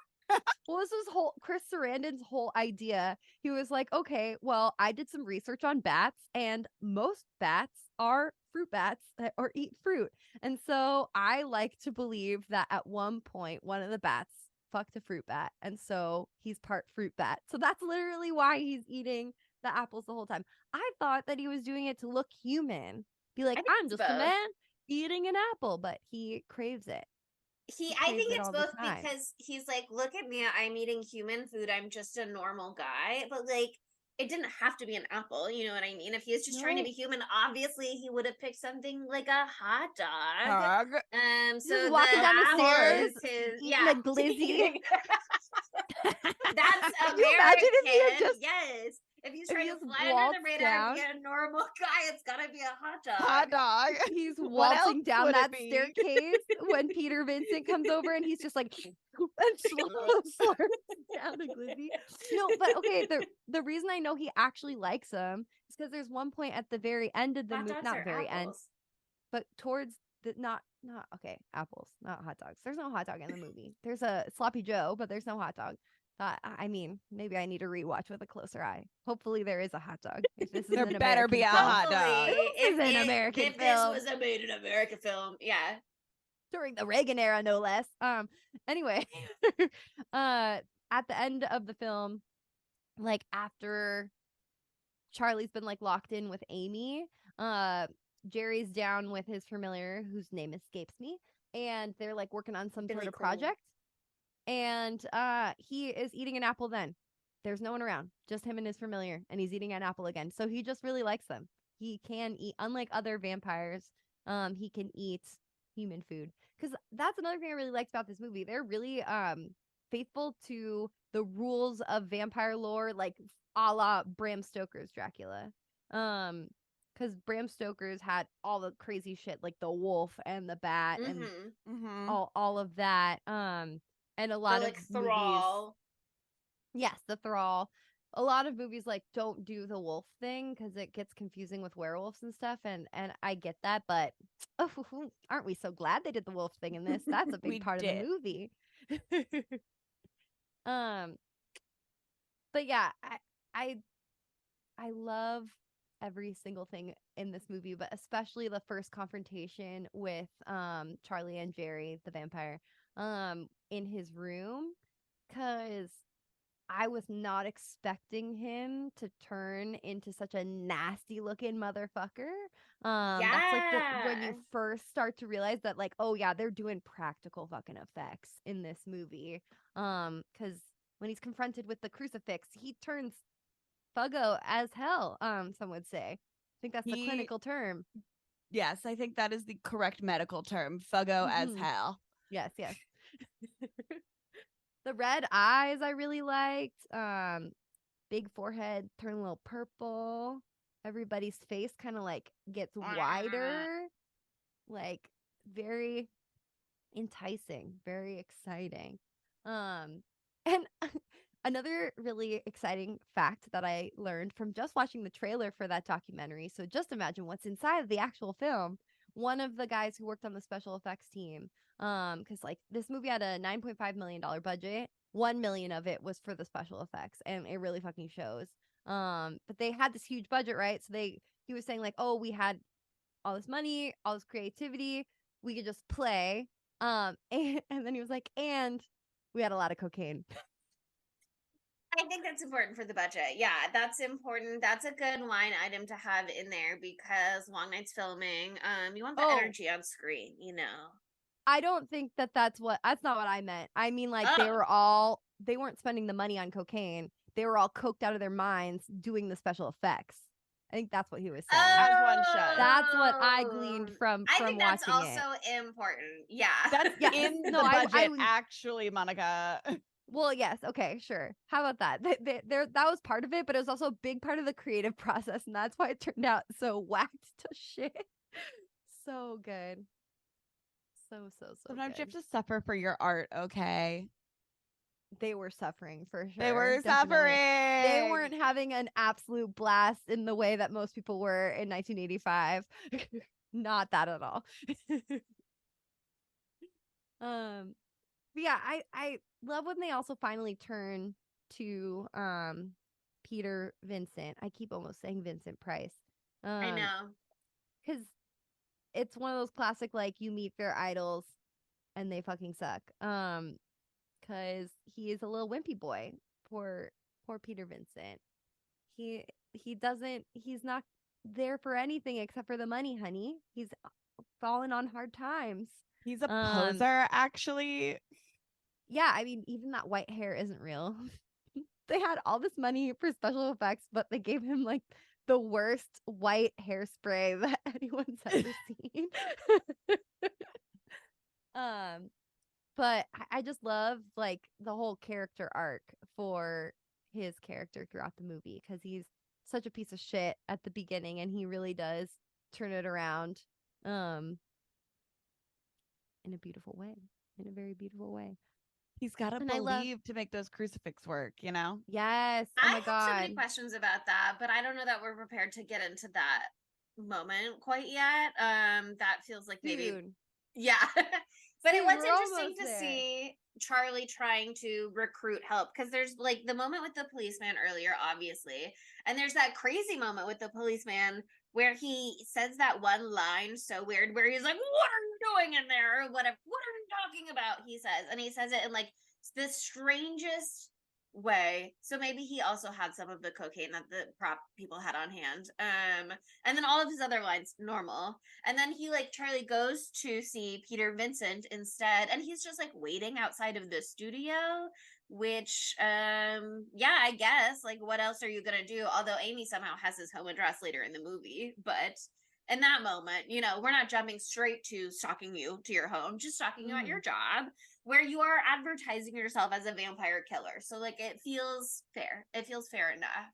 Well, this was Chris Sarandon's whole idea. He was like, okay, well, I did some research on bats, and most bats are fruit bats or eat fruit. And so I like to believe that at one point, one of the bats fucked a fruit bat. And so he's part fruit bat. So that's literally why he's eating the apples the whole time. I thought that he was doing it to look human. Be like, I'm just a man eating an apple, but he craves it. I think it's both because he's like, look at me, I'm eating human food, I'm just a normal guy. But like, it didn't have to be an apple, you know what I mean? If he was just trying to be human, obviously he would have picked something like a hot dog. So walking down the stairs, eating a glizzy. That's American. Yes. If he's trying to fly under the radar and be a normal guy, it's gotta be a hot dog. Hot dog. He's waltzing down that staircase when Peter Vincent comes over and he's just like and slurps down the glizzy. No, but okay, the reason I know he actually likes him is because there's one point at the very end of the movie, not very end, but towards the apples, not hot dogs. There's no hot dog in the movie. There's a sloppy Joe, but there's no hot dog. I mean, maybe I need to rewatch with a closer eye. Hopefully, there is a hot dog. If this is there better be a hot dog. If an American film. This was a made in America film, yeah, during the Reagan era, no less. Anyway, at the end of the film, like after Charlie's been like locked in with Amy, Jerry's down with his familiar, whose name escapes me, and they're like working on some sort of project. And he is eating an apple then. There's no one around, just him and his familiar, and he's eating an apple again. So he just really likes them. He can eat, unlike other vampires, he can eat human food. Because that's another thing I really liked about this movie. They're really faithful to the rules of vampire lore, like a la Bram Stoker's Dracula. Because Bram Stoker's had all the crazy shit, like the wolf and the bat and all of that. And a lot of Thrall. Movies, yes, the Thrall. A lot of movies like don't do the wolf thing because it gets confusing with werewolves and stuff, and I get that, but aren't we so glad they did the wolf thing in this? That's a big part of the movie. But yeah, I love every single thing in this movie, but especially the first confrontation with Charlie and Jerry, the vampire, in his room, because I was not expecting him to turn into such a nasty looking motherfucker. That's like when you first start to realize that, like, oh yeah, they're doing practical fucking effects in this movie. Because when he's confronted with the crucifix, he turns fuggo as hell. Some would say. I think that's the clinical term. Yes, I think that is the correct medical term. Fuggo as hell. Yes. The red eyes I really liked. Big forehead turn a little purple. Everybody's face kind of like gets wider. Like very enticing, very exciting. And Another really exciting fact that I learned from just watching the trailer for that documentary. So just imagine what's inside of the actual film. One of the guys who worked on the special effects team, because like this movie had a $9.5 million budget. 1 million of it was for the special effects, and it really fucking shows. But they had this huge budget, right? So he was saying like, oh, we had all this money, all this creativity, we could just play. And then he was like, and we had a lot of cocaine. I think that's important for the budget. Yeah, that's important. That's a good line item to have in there because long nights filming. You want the energy on screen, you know. I don't think that's not what I meant. I mean, like they weren't spending the money on cocaine. They were all coked out of their minds doing the special effects. I think that's what he was saying. As one should. That's what I gleaned from I think that's watching also important. Yeah. That's in the budget, actually, Monica. Well, yes. Okay, sure. How about that? That was part of it, but it was also a big part of the creative process, and that's why it turned out so whacked to shit. So good. So Sometimes good. you have to suffer for your art, okay? They were suffering for sure. They were definitely. suffering. They weren't having an absolute blast in the way that most people were in 1985. Not that at all. But yeah, I love when they also finally turn to Peter Vincent. I keep almost saying Vincent Price. I know. Because it's one of those classic, like, you meet your idols and they fucking suck. Because he is a little wimpy boy. Poor Peter Vincent. He's not there for anything except for the money, honey. He's fallen on hard times. He's a poser, actually. Yeah, I mean, even that white hair isn't real. They had all this money for special effects, but they gave him like the worst white hairspray that anyone's ever seen. But I just love like the whole character arc for his character throughout the movie because he's such a piece of shit at the beginning, and he really does turn it around in a beautiful way, in a very beautiful way. He's got to believe to make those crucifix work, you know? Yes. Oh my God. I have so many questions about that, but I don't know that we're prepared to get into that moment quite yet. That feels like maybe, yeah. But it was interesting to see Charlie trying to recruit help because there's like the moment with the policeman earlier, obviously, and there's that crazy moment with the policeman where he says that one line so weird where he's like, "What are you doing in there?" or whatever. What are you talking about? He says, and he says it in like the strangest way. So maybe he also had some of the cocaine that the prop people had on hand. And then all of his other lines normal. And then he like Charlie goes to see Peter Vincent instead, and he's just like waiting outside of the studio, which yeah, I guess like what else are you gonna do? Although Amy somehow has his home address later in the movie, but in that moment, you know, we're not jumping straight to stalking you to your home, just stalking you at your job where you are advertising yourself as a vampire killer. So like it feels fair. It feels fair enough.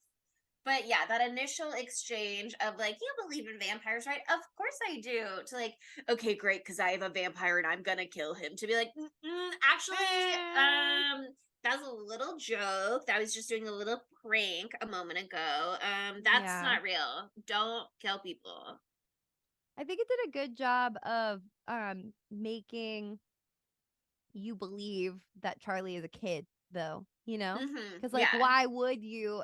But yeah, that initial exchange of like, you believe in vampires, right? Of course I do. To like, okay, great, because I have a vampire and I'm gonna kill him. To be like, actually, that was a little joke. That was just doing a little prank a moment ago. That's not real. Don't kill people. I think it did a good job of making you believe that Charlie is a kid, though, you know? Because like, why would you,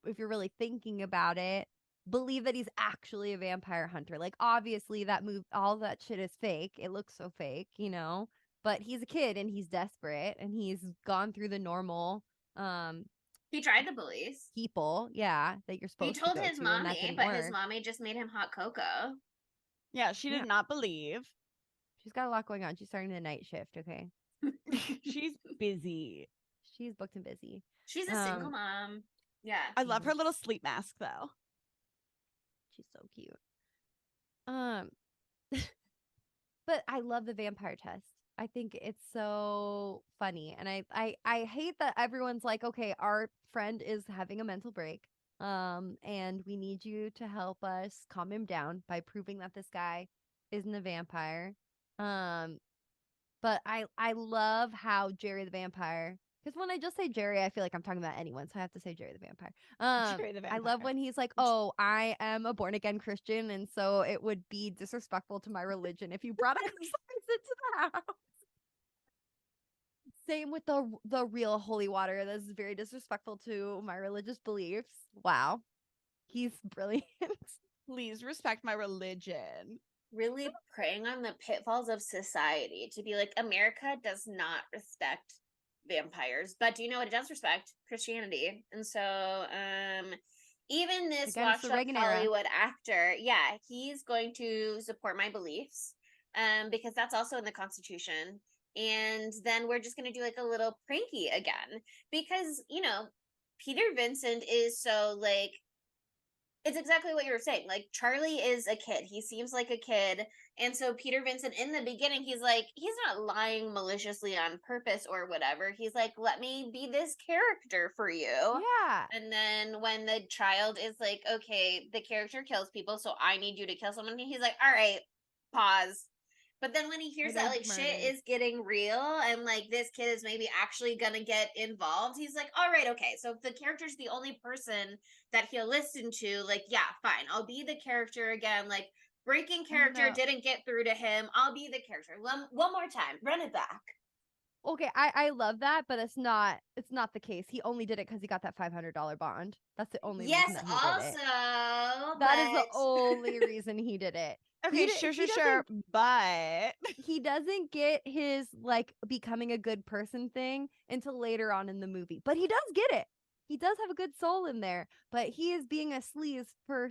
if you're really thinking about it, believe that he's actually a vampire hunter? Like, obviously that all that shit is fake. It looks so fake, you know? But he's a kid and he's desperate and he's gone through the normal he tried the police people, that you're supposed to. He told his mommy, but his mommy just made him hot cocoa. Yeah, she did not believe. She's got a lot going on. She's starting the night shift, okay? She's busy. She's booked and busy. She's a single mom. Yeah. I love her little sleep mask, though. She's so cute. But I love the vampire test. I think it's so funny. And I hate that everyone's like, okay, our friend is having a mental break. And we need you to help us calm him down by proving that this guy isn't a vampire. But I love how Jerry the vampire Because when I just say Jerry, I feel like I'm talking about anyone, so I have to say Jerry the vampire. Jerry the I love vampire. when he's like, "Oh, I am a born again Christian, and so it would be disrespectful to my religion if you brought a crucifix into the house." Same with the real holy water. This is very disrespectful to my religious beliefs. Wow, he's brilliant. Please respect my religion. Really preying on the pitfalls of society to be like, America does not respect vampires, but do you know what it does respect? Christianity. And so even this Again, it's the washed up Reagan era. Hollywood actor, yeah, he's going to support my beliefs because that's also in the Constitution. And then we're just going to do like a little pranky again because, you know, Peter Vincent is so like, it's exactly what you were saying. Like, Charlie is a kid. He seems like a kid. And so Peter Vincent, in the beginning, he's like, he's not lying maliciously on purpose or whatever. He's like, let me be this character for you. Yeah. And then when the child is like, okay, the character kills people, so I need you to kill someone, he's like, all right, pause. But then when he hears that like shit is getting real and like this kid is maybe actually gonna get involved, he's like, all right, okay. So if the character's the only person that he'll listen to, like, yeah, fine, I'll be the character again. Like, breaking character didn't get through to him. I'll be the character. One more time, run it back. Okay, I love that, but it's not the case. He only did it because he got that $500 bond. That's the only reason that he did it. That is the only reason he did it. Okay, sure. But he doesn't get his like becoming a good person thing until later on in the movie. But he does get it. He does have a good soul in there. But he is being a sleaze for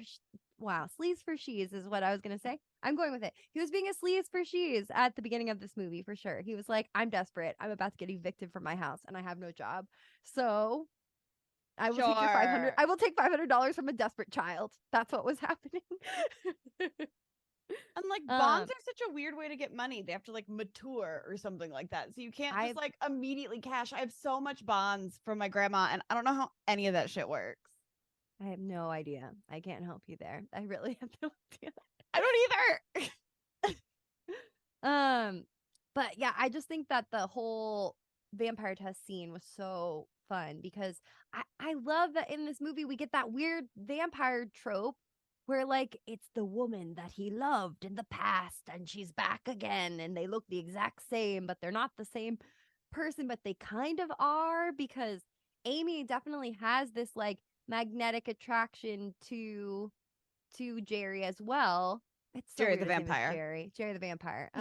sleaze for she's is what I was gonna say. I'm going with it. He was being a sleaze for she's at the beginning of this movie for sure. He was like, I'm desperate. I'm about to get evicted from my house and I have no job. So I will take your 500. I will take $500 from a desperate child. That's what was happening. And like bonds are such a weird way to get money. They have to like mature or something like that. So you can't just like immediately cash. I have so much bonds from my grandma and I don't know how any of that shit works. I have no idea. I can't help you there. I really have no idea. I don't either. But yeah, I just think that the whole vampire test scene was so fun because I love that in this movie we get that weird vampire trope where like it's the woman that he loved in the past and she's back again and they look the exact same, but they're not the same person, but they kind of are because Amy definitely has this like magnetic attraction to Jerry as well. It's so Jerry weird the vampire. Jerry the vampire.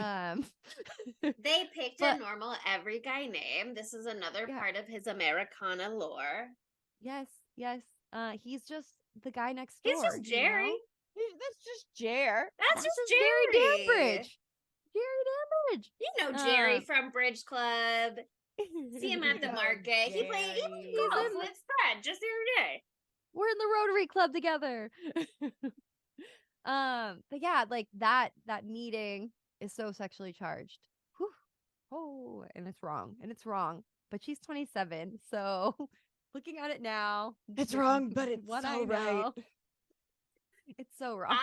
They picked a normal every guy name. This is another part of his Americana lore. Yes. He's just the guy next door. He's just Jerry. That's just Jer. That's just Jerry Danbridge. Jerry Danbridge. You know Jerry from Bridge Club. See him at the market. He played golf with Fred just the other day. We're in the Rotary Club together. But yeah, like that meeting is so sexually charged. Whew. Oh, and it's wrong. But she's 27, so looking at it now, it's wrong, but it's what so right. It's so wrong.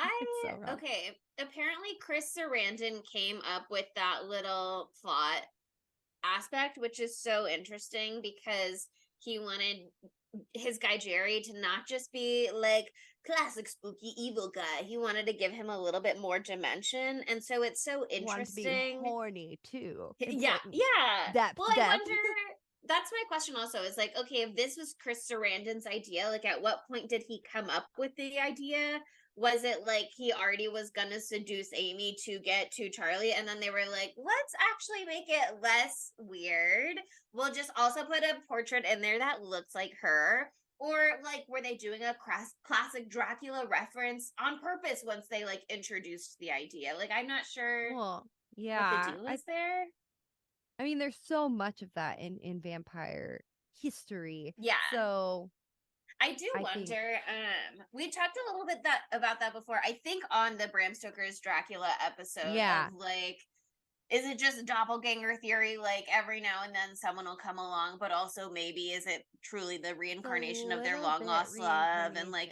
Okay. Apparently, Chris Sarandon came up with that little plot aspect, which is so interesting because he wanted his guy Jerry to not just be like classic spooky evil guy. He wanted to give him a little bit more dimension, and so it's so interesting. Want to be horny too. Yeah. Depth. I wonder. That's my question. Also, is like, okay, if this was Chris Sarandon's idea, like, at what point did he come up with the idea? Was it like he already was gonna seduce Amy to get to Charlie, and then they were like, let's actually make it less weird. We'll just also put a portrait in there that looks like her. Or like, were they doing a classic Dracula reference on purpose once they like introduced the idea? Like, I'm not sure. Well, yeah, what the deal is there. I mean, there's so much of that in vampire history. Yeah. So I wonder. We talked a little bit about that before. I think on the Bram Stoker's Dracula episode. Yeah. Of like, is it just doppelganger theory? Like every now and then someone will come along, but also maybe is it truly the reincarnation of their long lost love? And like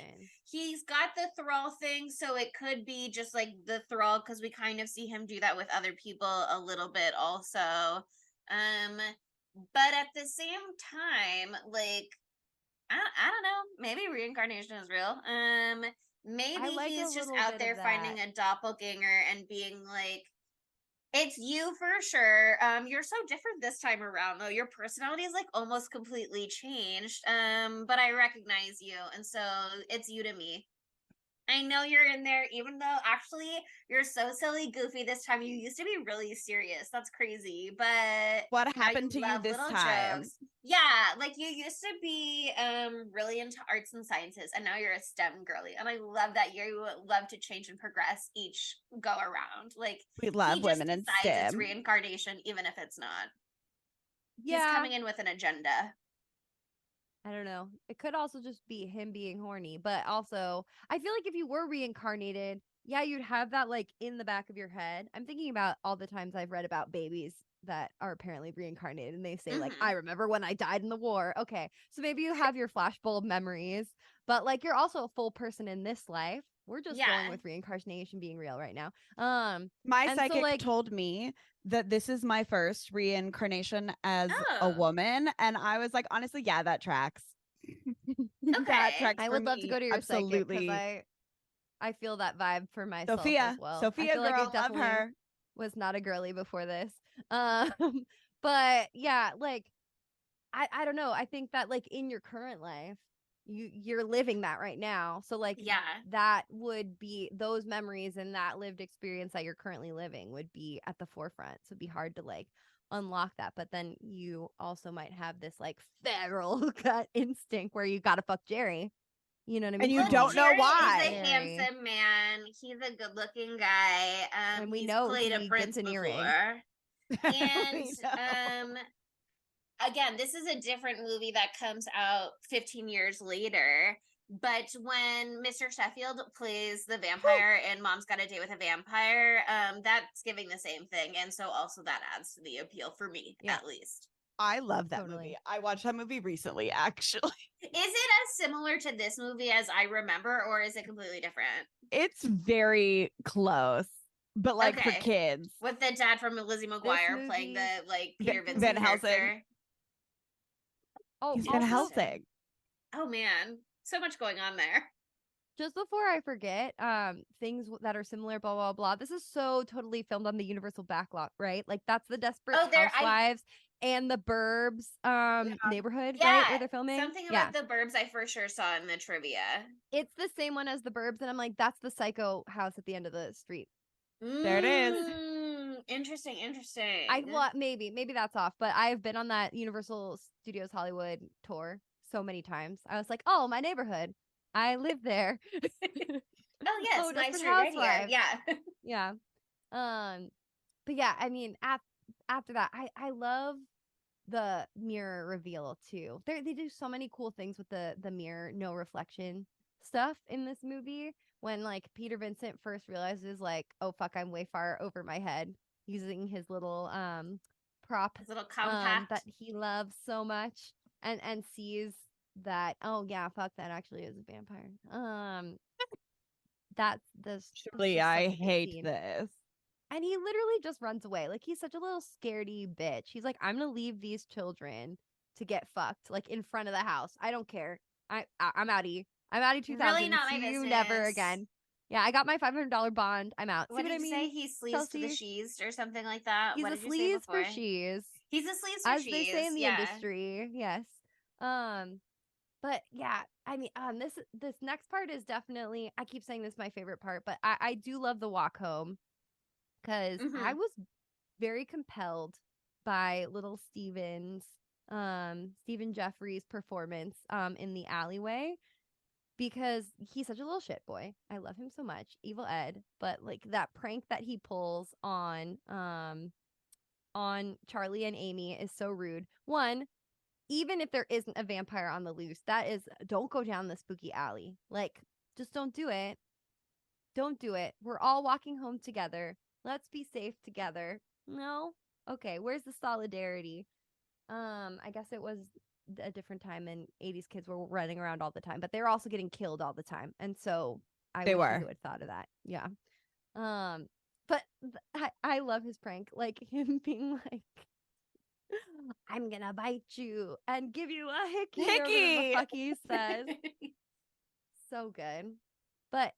he's got the thrall thing, so it could be just like the thrall because we kind of see him do that with other people a little bit also. But at the same time, like, I don't know, maybe reincarnation is real. Maybe I like a he's just little out bit there of that. finding a doppelganger and being like, it's you for sure. You're so different this time around, though. Your personality is like almost completely changed. But I recognize you, and so it's you to me. I know you're in there, even though actually you're so silly, goofy this time. You used to be really serious. That's crazy. But What now happened you to you love this little time? jokes. Yeah, like you used to be really into arts and sciences, and now you're a STEM girly. And I love that you love to change and progress each go around. Like We he love just women in decides it's STEM. reincarnation, even if it's not. He's Yeah, coming in with an agenda. I don't know. It could also just be him being horny, but also I feel like if you were reincarnated, yeah, you'd have that like in the back of your head. I'm thinking about all the times I've read about babies that are apparently reincarnated and they say like, Mhm. I remember when I died in the war. Okay. So maybe you have your flashbulb memories, but like you're also a full person in this life. We're just going Yeah. with reincarnation being real right now. My And so psychic like told me that this is my first reincarnation as a Oh, woman. And I was like, honestly, yeah, that tracks. That okay. tracks I for would love to me. go to your psychic because Absolutely. I feel that vibe for myself as Sophia. well. I Sophia feel like girl, it love definitely her. was not a girly before this. Um, but yeah, like I don't know. I think that like in your current life, you're living that right now. So like Yeah. that would be those memories and that lived experience that you're currently living would be at the forefront. So it'd be hard to like unlock that. But then you also might have this like feral gut instinct where you gotta fuck Jerry. You know what I mean? And you Look, You don't want know Jerry is why. a Jerry. handsome man. He's a good-looking guy. And we He's know played a he gets prince an earring. before. And We know. again, this is a different movie that comes out 15 years later. But when Mr. Sheffield plays the vampire in Mom's Got a Date with a Vampire, that's giving the same thing. And so also that adds to the appeal for me, Yeah. at least. I love that Totally. movie. I watched that movie recently, actually. Is it as similar to this movie as I remember, or is it completely different? It's very close, but like for Okay. kids. With the dad from Lizzie McGuire playing movie- the like Peter Van Vincent Helsing. character. Oh, He's Van also, Helsing. Oh man, so much going on there. just before I forget, things that are similar, blah blah blah. This is so totally filmed on the Universal backlot, right? Like that's the Desperate Oh, there, Housewives and the Burbs neighborhood, yeah, right? Where they're filming. something Yeah, about the Burbs I for sure saw in the trivia. it's the same one as the Burbs, and I'm like, that's the Psycho house at the end of the street. There it is. Interesting, interesting. Maybe that's off, but I've been on that Universal Studios Hollywood tour so many times. I was like, oh, my neighborhood, I live there. Oh yes, Oh, nice Desperate street right here. Housewives. Yeah. Yeah. But yeah, I mean, after that, I love the mirror reveal too. They do so many cool things with the mirror, no reflection stuff in this movie. When like Peter Vincent first realizes like, oh fuck, I'm way far over my head, using his little prop His little compact. that he loves so much, and sees that, oh yeah, fuck, that actually is a vampire. That's this. Truly, I hate this. And he literally just runs away. Like he's such a little scaredy bitch. He's like, I'm gonna leave these children to get fucked, like in front of the house. I don't care. I'm outie. I'm outie 2000. Really not my See you never business. again. Yeah, I got my $500 bond. I'm out. What See did what I you mean? say? He sleaze to the Chelsea? she's or something like that. He's What a did you say sleaze before? for she's, He's a sleaze for as she's. they say in the Yeah. industry. Yes. But yeah, I mean, this next part is definitely. I keep saying this is my favorite part, but I do love the walk home because I Mhm. was very compelled by little Stephen Jeffries' performance in the alleyway, because he's such a little shit boy. I love him so much, Evil Ed, but like that prank that he pulls on Charlie and Amy is so rude. One, even if there isn't a vampire on the loose, that is, don't go down the spooky alley. Like, just don't do it. Don't do it. We're all walking home together. Let's be safe together. No? Okay, where's the solidarity? I guess it was a different time and 80s kids were running around all the time, but they were also getting killed all the time. And so I They wish were. you had thought of that. Yeah. But I love his prank. Like him being like, I'm gonna bite you and give you a hickey. Or whatever Hickey! the fuck he says. So good. But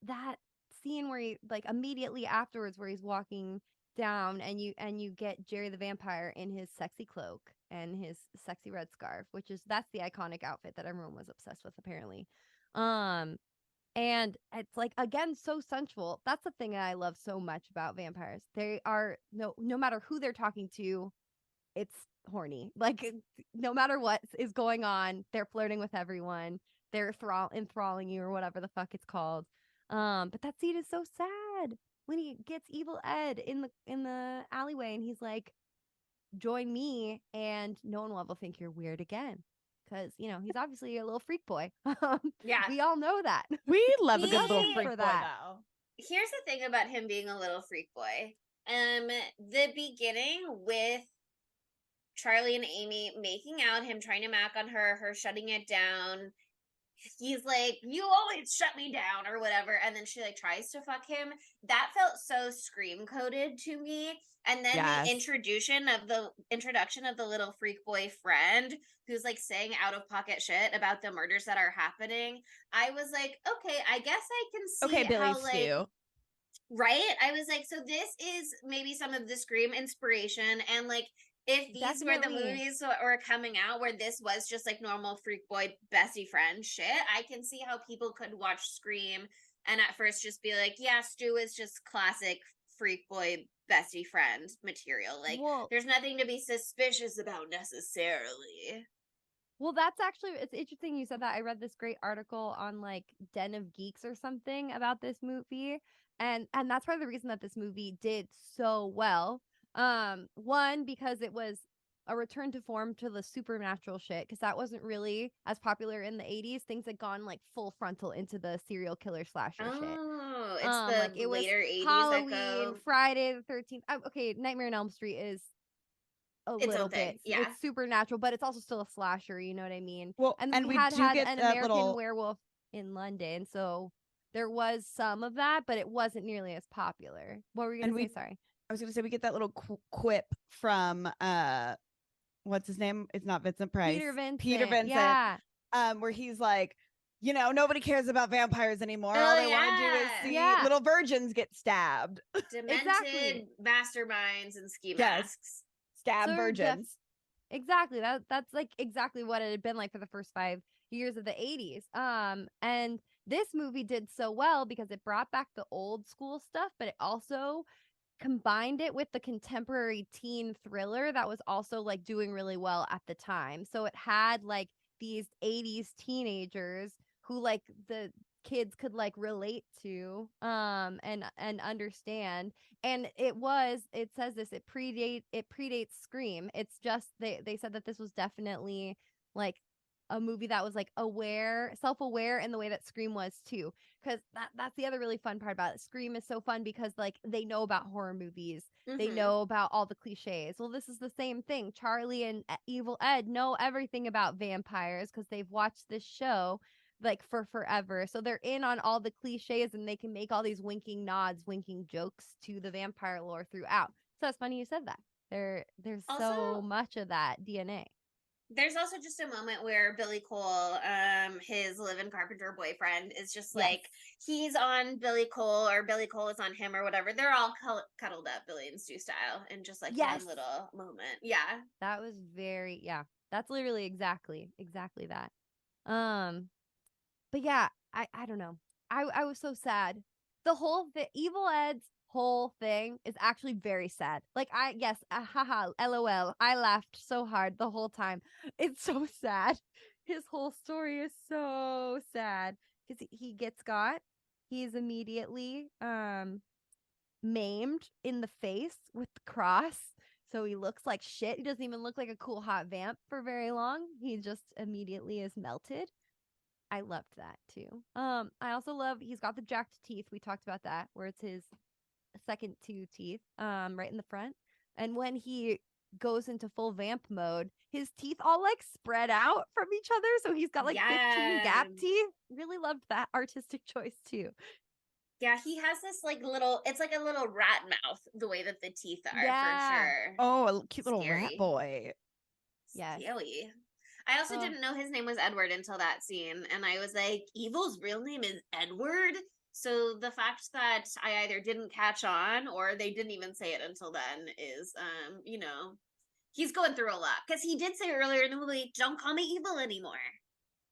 that scene where he like immediately afterwards where he's walking down and you get Jerry the vampire in his sexy cloak and his sexy red scarf, which is that's the iconic outfit that everyone was obsessed with apparently. And it's like again so sensual. That's the thing that I love so much about vampires. They are no matter who they're talking to, it's horny. Like no matter what is going on, they're flirting with everyone. They're enthralling you or whatever the fuck it's called. But that scene is so sad when he gets Evil Ed in the alleyway and he's like, join me and no one will ever think you're weird again. Because, you know, he's obviously a little freak boy. Yeah. We all know that. We love a good little He- freak for boy, that. though. Here's the thing about him being a little freak boy. The beginning with Charlie and Amy making out, him trying to mac on her shutting it down. He's like, you always shut me down or whatever. And then she like tries to fuck him. That felt so scream coded to me. And then Yes. the introduction of the little freak boy friend who's like saying out of pocket shit about the murders that are happening. I was like, okay, I guess I can see Okay, Billy how like Stu. right. I was like, so this is maybe some of the Scream inspiration, and like if these were the Definitely. movies that were coming out where this was just like normal freak boy bestie friend shit, I can see how people could watch Scream and at first just be like, yeah, Stu is just classic freak boy bestie friend material. Like Well, there's nothing to be suspicious about necessarily. Well, that's actually it's interesting you said that. I read this great article on like Den of Geeks or something about this movie. And that's probably the reason that this movie did so well. One, because it was a return to form to the supernatural shit, because that wasn't really as popular in the 80s. Things had gone like full frontal into the serial killer slasher shit. Oh, it's the Like it was later 80s Halloween, that go. Friday the 13th. Okay, Nightmare on Elm Street is a Its little own thing, bit. yeah. It's supernatural, but it's also still a slasher. You know what I mean? Well, And and we we had do get an that American little- Werewolf in London, so there was some of that, but it wasn't nearly as popular. What were you And gonna say? we- Sorry. I was going to say we get that little quip from what's his name? It's not Vincent Price. Peter Vincent. Yeah. Where he's like, you know, nobody cares about vampires anymore. Oh, All they want to do is yeah. see Yeah. little virgins get stabbed. Demented Exactly. masterminds and ski Yes. masks. Stab So virgins. Exactly. That's like exactly what it had been like for the first 5 years of the 80s. And this movie did so well because it brought back the old school stuff, but it also combined it with the contemporary teen thriller that was also like doing really well at the time. So it had like these 80s teenagers who like the kids could like relate to and understand. And it says this, it predates Scream. It's just they said that this was definitely like a movie that was like self-aware in the way that Scream was too. Because that's the other really fun part about it. Scream is so fun because like they know about horror movies. They Mhm. know about all the cliches. Well, this is the same thing. Charlie and Evil Ed know everything about vampires because they've watched this show like for forever. So they're in on all the cliches and they can make all these winking nods, winking jokes to the vampire lore throughout. So it's funny you said that. There's Also- so much of that DNA. There's also just a moment where Billy Cole, his live-in carpenter boyfriend, is just Yes. like, he's on Billy Cole or Billy Cole is on him or whatever. They're all cuddled up, Billy and Stu style, in just like Yes. one little moment. Yeah. That was that's literally exactly that. But yeah, I don't know. I was so sad. The Evil Ed's whole thing is actually very sad. Like haha, LOL. I laughed so hard the whole time. It's so sad. His whole story is so sad because he gets got. He's immediately maimed in the face with the cross. So he looks like shit. He doesn't even look like a cool hot vamp for very long. He just immediately is melted. I loved that too. I also love he's got the jacked teeth. We talked about that, where it's his second 2 teeth, right in the front. And when he goes into full vamp mode, his teeth all like spread out from each other. So he's got like 15 gap Yes. teeth. Really loved that artistic choice too. Yeah, he has this like little, it's like a little rat mouth, the way that the teeth are Yeah. for sure. Oh, a cute little rat Scary. boy. Yes. Scary. I also Oh. didn't know his name was Edward until that scene. And I was like, Evil's real name is Edward? So the fact that I either didn't catch on or they didn't even say it until then is, he's going through a lot. Because he did say earlier in the movie, don't call me Evil anymore.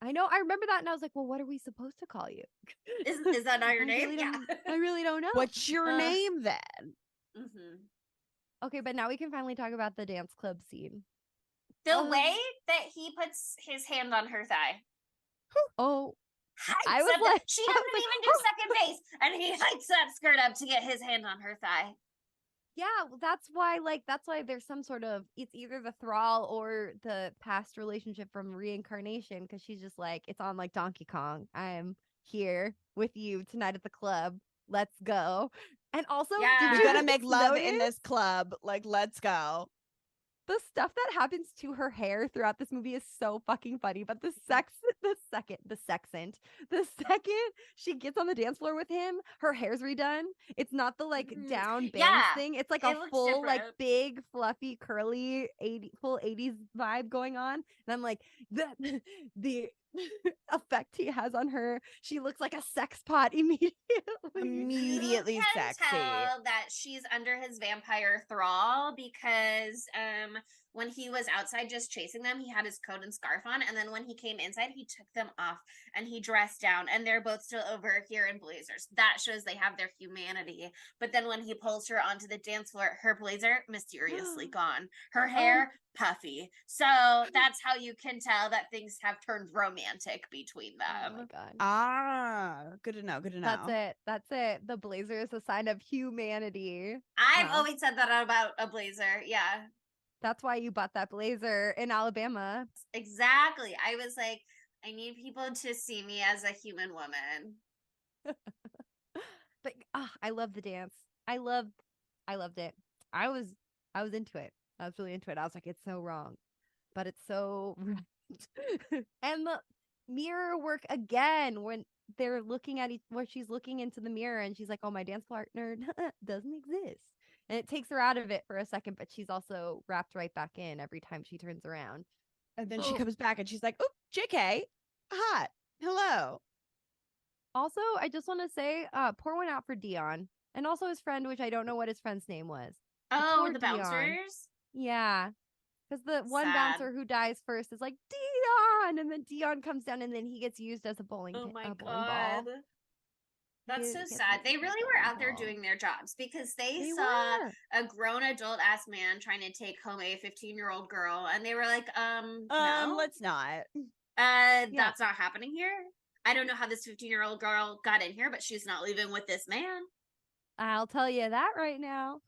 I know. I remember that, and I was like, "Well, what are we supposed to call you?" Is that not your name? Really Yeah. I really don't know. What's your name then? Mm-hmm. Okay, but now we can finally talk about the dance club scene. The way that he puts his hand on her thigh. Oh, I was like, she doesn't even do second base, and he hikes that skirt up to get his hand on her thigh. yeah, well, that's why there's some sort of, it's either the thrall or the past relationship from reincarnation, because she's just like, it's on like Donkey Kong. I'm here with you tonight at the club. Let's go. And also, Yeah. We're gonna make love notice in this club. Like, let's go. the stuff that happens to her hair throughout this movie is so fucking funny. But the second she gets on the dance floor with him, her hair's redone. It's not the like down bangs thing. It's like it a looks full like different. big fluffy curly full 80s vibe going on. And I'm like, the effect he has on her, she looks like a sex pot immediately. Immediately You can sexy. tell that she's under his vampire thrall because when he was outside just chasing them, he had his coat and scarf on, and then when he came inside, he took them off and he dressed down, and they're both still over here in blazers. That shows they have their humanity. But then when he pulls her onto the dance floor, her blazer mysteriously gone, her hair puffy. So that's how you can tell that things have turned romantic between Oh my them. god. Ah, good to know. Good to know. That's it. The blazer is a sign of humanity. I've Wow. always said that about a blazer. Yeah, That's why you bought that blazer in Alabama. exactly. I was like, I need people to see me as a human woman. But I love the dance. I loved it. I was into it. I was really into it. I was like, it's so wrong, but it's so right. And the mirror work again when they're looking at where she's looking into the mirror and she's like, oh, my dance partner doesn't exist. And it takes her out of it for a second, but she's also wrapped right back in every time she turns around. And then she comes back and she's like, "Oh, JK, hot. Hello." Also, I just want to say, pour one out for Dion and also his friend, which I don't know what his friend's name was. Oh, poor the Dion. bouncers? Yeah. Because the one Sad. bouncer who dies first is like, Dion! And then Dion comes down and then he gets used as a bowling, Oh my bowling God. ball. That's so Gets sad. used They as a really were bowling out there ball. doing their jobs because they They saw were. a grown adult ass man trying to take home a 15-year-old girl, and they were like, no, Let's not. that's not happening here. I don't know how this 15-year-old girl got in here, but she's not leaving with this man. I'll tell you that right now.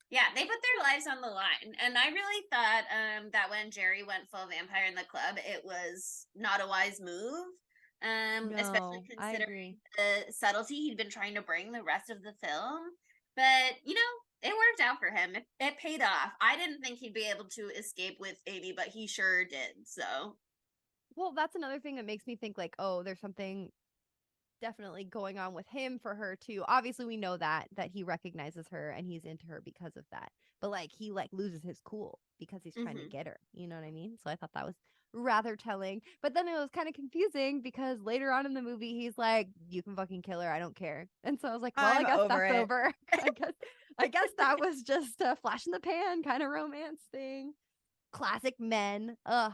Yeah, they put their lives on the line. And I really thought that when Jerry went full vampire in the club, it was not a wise move. Especially No, I considering agree. the subtlety he'd been trying to bring the rest of the film. But, it worked out for him. It paid off. I didn't think he'd be able to escape with Amy, but he sure did. So, Well, that's another thing that makes me think like, oh, there's something definitely going on with him for her too. Obviously, we know that he recognizes her and he's into her because of that. But like he like loses his cool because he's trying to get her. You know what I mean? So I thought that was rather telling. But then it was kind of confusing because later on in the movie he's like, "You can fucking kill her. I don't care." And so I was like, "Well, I'm I guess over that's it." over." I guess that was just a flash in the pan kind of romance thing. Classic men. Ugh.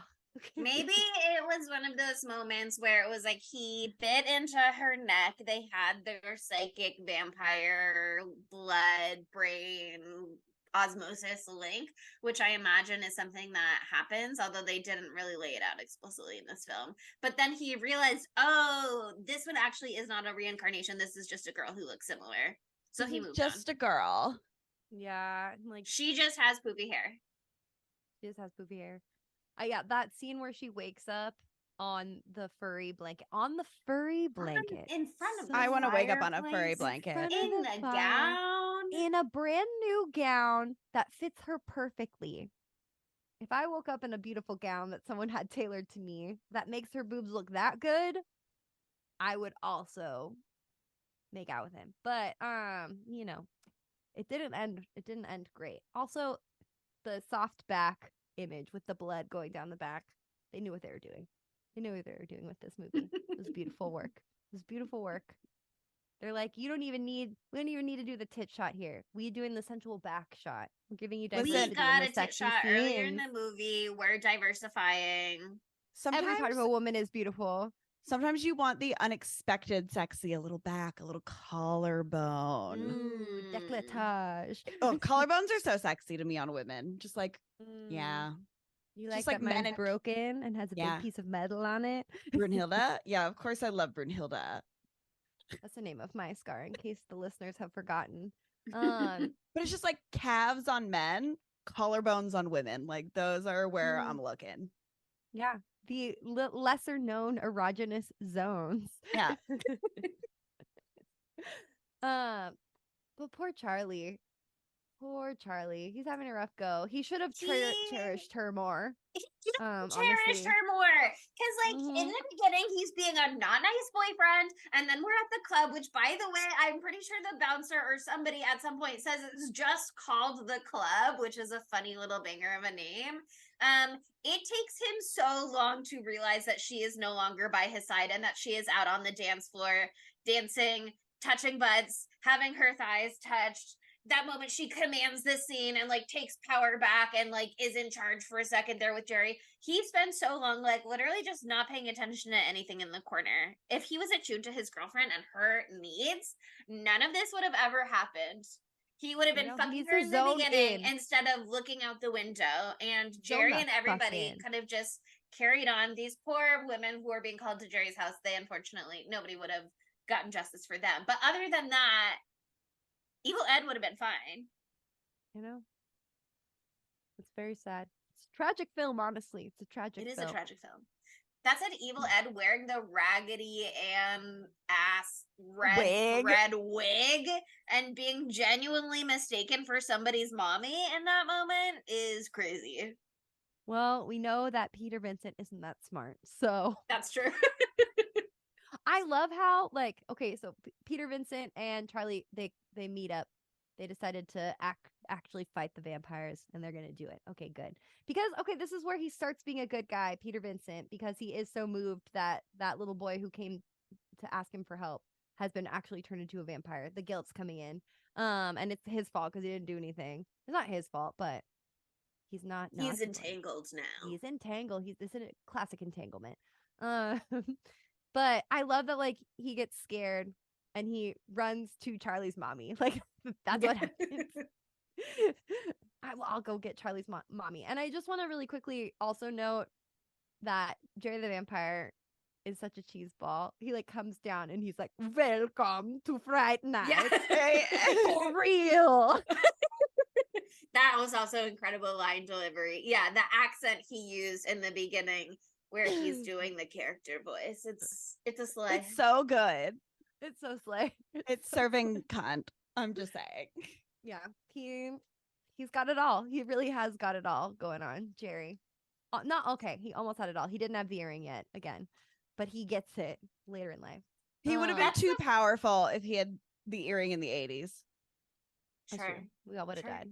maybe it was one of those moments where it was like he bit into her neck. They had their psychic vampire blood brain osmosis link, which I imagine is something that happens, although they didn't really lay it out explicitly in this film. But then he realized, oh, this one actually is not a reincarnation. This is just a girl who looks similar. So he moved Just on. a girl. Yeah, like She just has poopy hair. she just has poopy hair. Yeah, that scene where she wakes up on the furry blanket. On the furry blanket. In front of the I want to wake up on a furry fireplace, blanket. front in of the fire, gown. in a brand new gown that fits her perfectly. If I woke up in a beautiful gown that someone had tailored to me that makes her boobs look that good, I would also make out with him. But you know, it didn't end great. Also, the soft back image with the blood going down the back, they knew what they were doing. They knew what they were doing with this movie. It was beautiful work. It was beautiful work. They're like, we don't even need to do the tit shot here. We doing the sensual back shot. We're giving you diversity. We got in a the tit sexy shot earlier in scenes. the movie. We're diversifying. Every part of Sometimes, a woman is beautiful. sometimes you want the unexpected sexy, a little back, a little collarbone. Ooh, décolletage. Oh, collarbones are so sexy to me on women. Just like, yeah. You Just like like that men mine's and- broken and has a Yeah. big piece of metal on it? Brunhilde. Yeah, of course I love Brunhilde. That's the name of my scar, in case the listeners have forgotten. But it's just like calves on men, collarbones on women. Like those are where I'm looking. Yeah, the lesser known erogenous zones. Yeah. But poor Charlie. Poor Charlie. He's having a rough go. He should have cherished her more. Cherished Honestly. her more, because like in Mhm. the beginning he's being a not nice boyfriend, and then we're at the club, which by the way I'm pretty sure the bouncer or somebody at some point says it's just called the club, which is a funny little banger of a name. It takes him so long to realize that she is no longer by his side and that she is out on the dance floor dancing, touching butts, having her thighs touched. That moment she commands the scene and like takes power back and like is in charge for a second there with Jerry. He spends so long like literally just not paying attention to anything in the corner. If he was attuned to his girlfriend and her needs, none of this would have ever happened. He would have been fucking needs her to in the zone beginning in. instead of looking out the window. And Jerry the and fuck everybody in. kind of just carried on. These poor women who are being called to Jerry's house, they unfortunately, nobody would have gotten justice for them. But other than that, Evil Ed would have been fine. You know? It's very sad. It's a tragic film, honestly. It's a tragic film. It is a tragic film. That said, Evil Ed wearing the Raggedy Ann ass red wig and being genuinely mistaken for somebody's mommy in that moment is crazy. Well, we know that Peter Vincent isn't that smart, so That's true. I love how, like, okay, so Peter Vincent and Charlie, they meet up. They decided to actually fight the vampires, and they're gonna do it. Okay, good. Because this is where he starts being a good guy, Peter Vincent, because he is so moved that that little boy who came to ask him for help has been actually turned into a vampire. The guilt's coming in, and it's his fault because he didn't do anything. It's not his fault, but he's not. He's entangled now. He's entangled. This is a classic entanglement. But I love that, like, he gets scared and he runs to Charlie's mommy. Like, that's what happens. I'll go get Charlie's mommy. And I just want to really quickly also note that Jerry the Vampire is such a cheese ball. He like comes down and he's like, "Welcome to Fright Night." Yeah. For real. That was also incredible line delivery. Yeah, the accent he used in the beginning where he's doing the character voice. It's a slay. It's so good. It's so slay. It's serving cunt. I'm just saying. Yeah, he's got it all. He really has got it all going on, Jerry. Not okay. He almost had it all. He didn't have the earring yet, again, but he gets it later in life. He would have been too powerful if he had the earring in the 80s. Sure. We all would have died.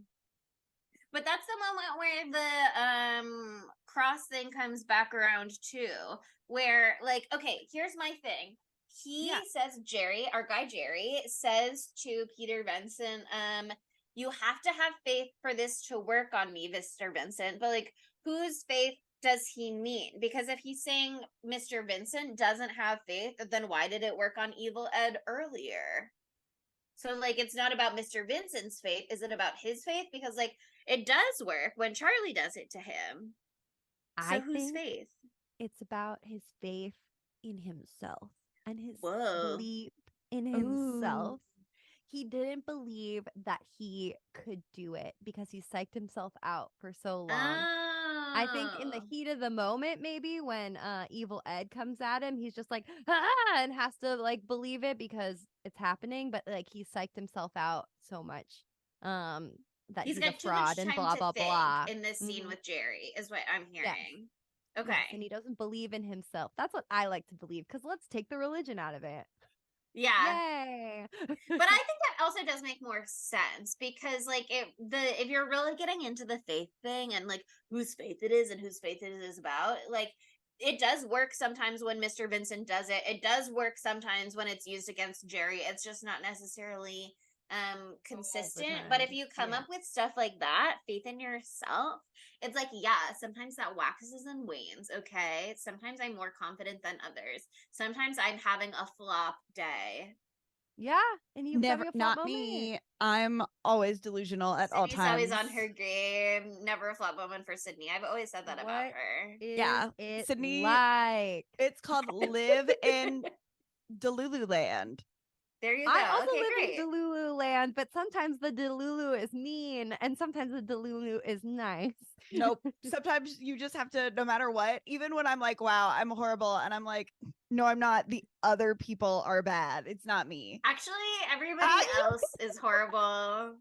But that's the moment where the cross thing comes back around too, where like, okay, here's my thing. He says, our guy Jerry says to Peter Vincent, you have to have faith for this to work on me, Mr. Vincent. But like, whose faith does he mean? Because if he's saying Mr. Vincent doesn't have faith, then why did it work on Evil Ed earlier? So like, it's not about Mr. Vincent's faith. Is it about his faith? Because like, it does work when Charlie does it to him. So whose faith? It's about his faith in himself and his Whoa. belief in himself. He didn't believe that he could do it because he psyched himself out for so long. I think in the heat of the moment, maybe when Evil Ed comes at him, he's just like, and has to like believe it because it's happening. But like he psyched himself out so much that he's a fraud and blah, blah, blah. In this scene with Jerry is what I'm hearing. Yes. Okay. Yes, and he doesn't believe in himself. That's what I like to believe, because let's take the religion out of it. Yeah. Yay. But I think that also does make more sense because like if you're really getting into the faith thing and like whose faith it is and whose faith it is about, like it does work sometimes when Mr. Vincent does it. It does work sometimes when it's used against Jerry. It's just not necessarily consistent. But if you come up with stuff like that, faith in yourself, it's like, yeah, sometimes that waxes and wanes, okay? Sometimes I'm more confident than others. Sometimes I'm having a flop day. Yeah, and you Never, not me. I'm always delusional at all Sydney's times. always on her game. Never a flop moment for Sydney. I've always said that about her. Yeah, it Sydney, like it's called live in Delulu land. There you go. I also okay, live great. in Delulu land, but sometimes the Delulu is mean and sometimes the Delulu is nice. Nope. Sometimes you just have to, no matter what, even when I'm like, wow, I'm horrible. And I'm like, no, I'm not. The other people are bad. It's not me. Actually, everybody else is horrible.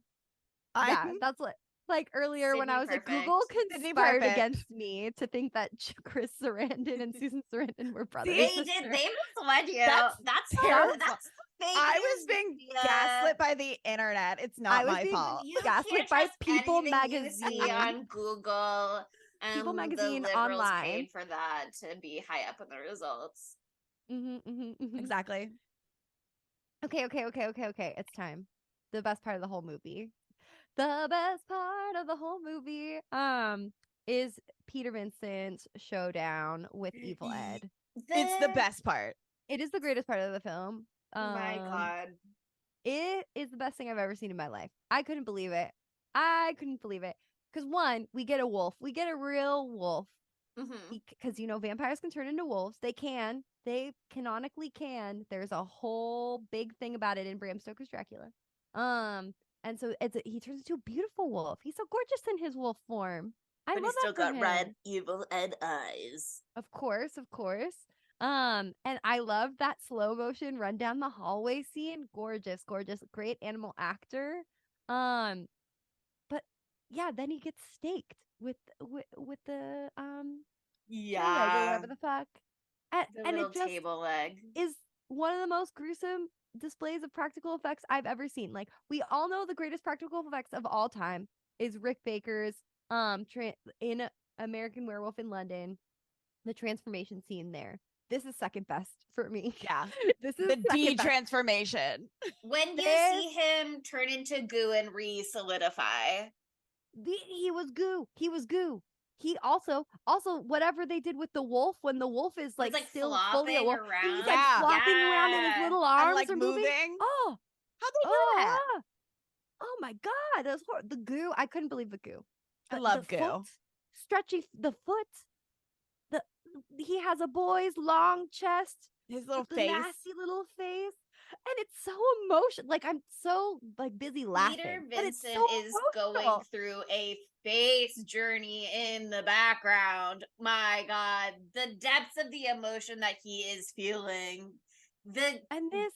Yeah, that's what. Like earlier Sydney when I was perfect. like, Google Sydney conspired perfect. against me to think that Chris Sarandon and Susan Sarandon were brothers. They did. They misled you. That's terrible. That's fake. I was being gaslit by the internet. It's not my fault. You gaslit can't by trust People anything you see Magazine. on Google. People The Magazine liberals online. paid for that to be high up in the results. Exactly. Okay. It's time. The best part of the whole movie. The best part of the whole movie is Peter Vincent's showdown with Evil Ed. It's the best part. It is the greatest part of the film. My God. It is the best thing I've ever seen in my life. I couldn't believe it. Because one, we get a wolf. We get a real wolf. Because, vampires can turn into wolves. They can. They canonically can. There's a whole big thing about it in Bram Stoker's Dracula. And so he turns into a beautiful wolf. He's so gorgeous in his wolf form. I love that for him. red Evil Ed eyes. Of course. And I love that slow motion run down the hallway scene. Gorgeous. Great animal actor. But yeah, then he gets staked with the leg or whatever the fuck. And it just table leg is one of the most gruesome displays of practical effects I've ever seen. Like, we all know the greatest practical effects of all time is Rick Baker's in American Werewolf in London, the transformation scene there. This is second best for me. Yeah. This is the de-transformation. When you see him turn into goo and re-solidify. He was goo. He also whatever they did with the wolf when the wolf is like still fully a wolf. Around. He's like flopping around and his little arms like are moving. Oh, how'd they do that? Oh my God, that was the goo. I couldn't believe the goo. I love goo. Foot, stretchy the foot. He has a boy's long chest, his little face, nasty little face, and it's so emotional. Like, I'm so busy laughing. Peter but it's Vincent so is emotional. going through a face journey in the background. My God, the depths of the emotion that he is feeling. The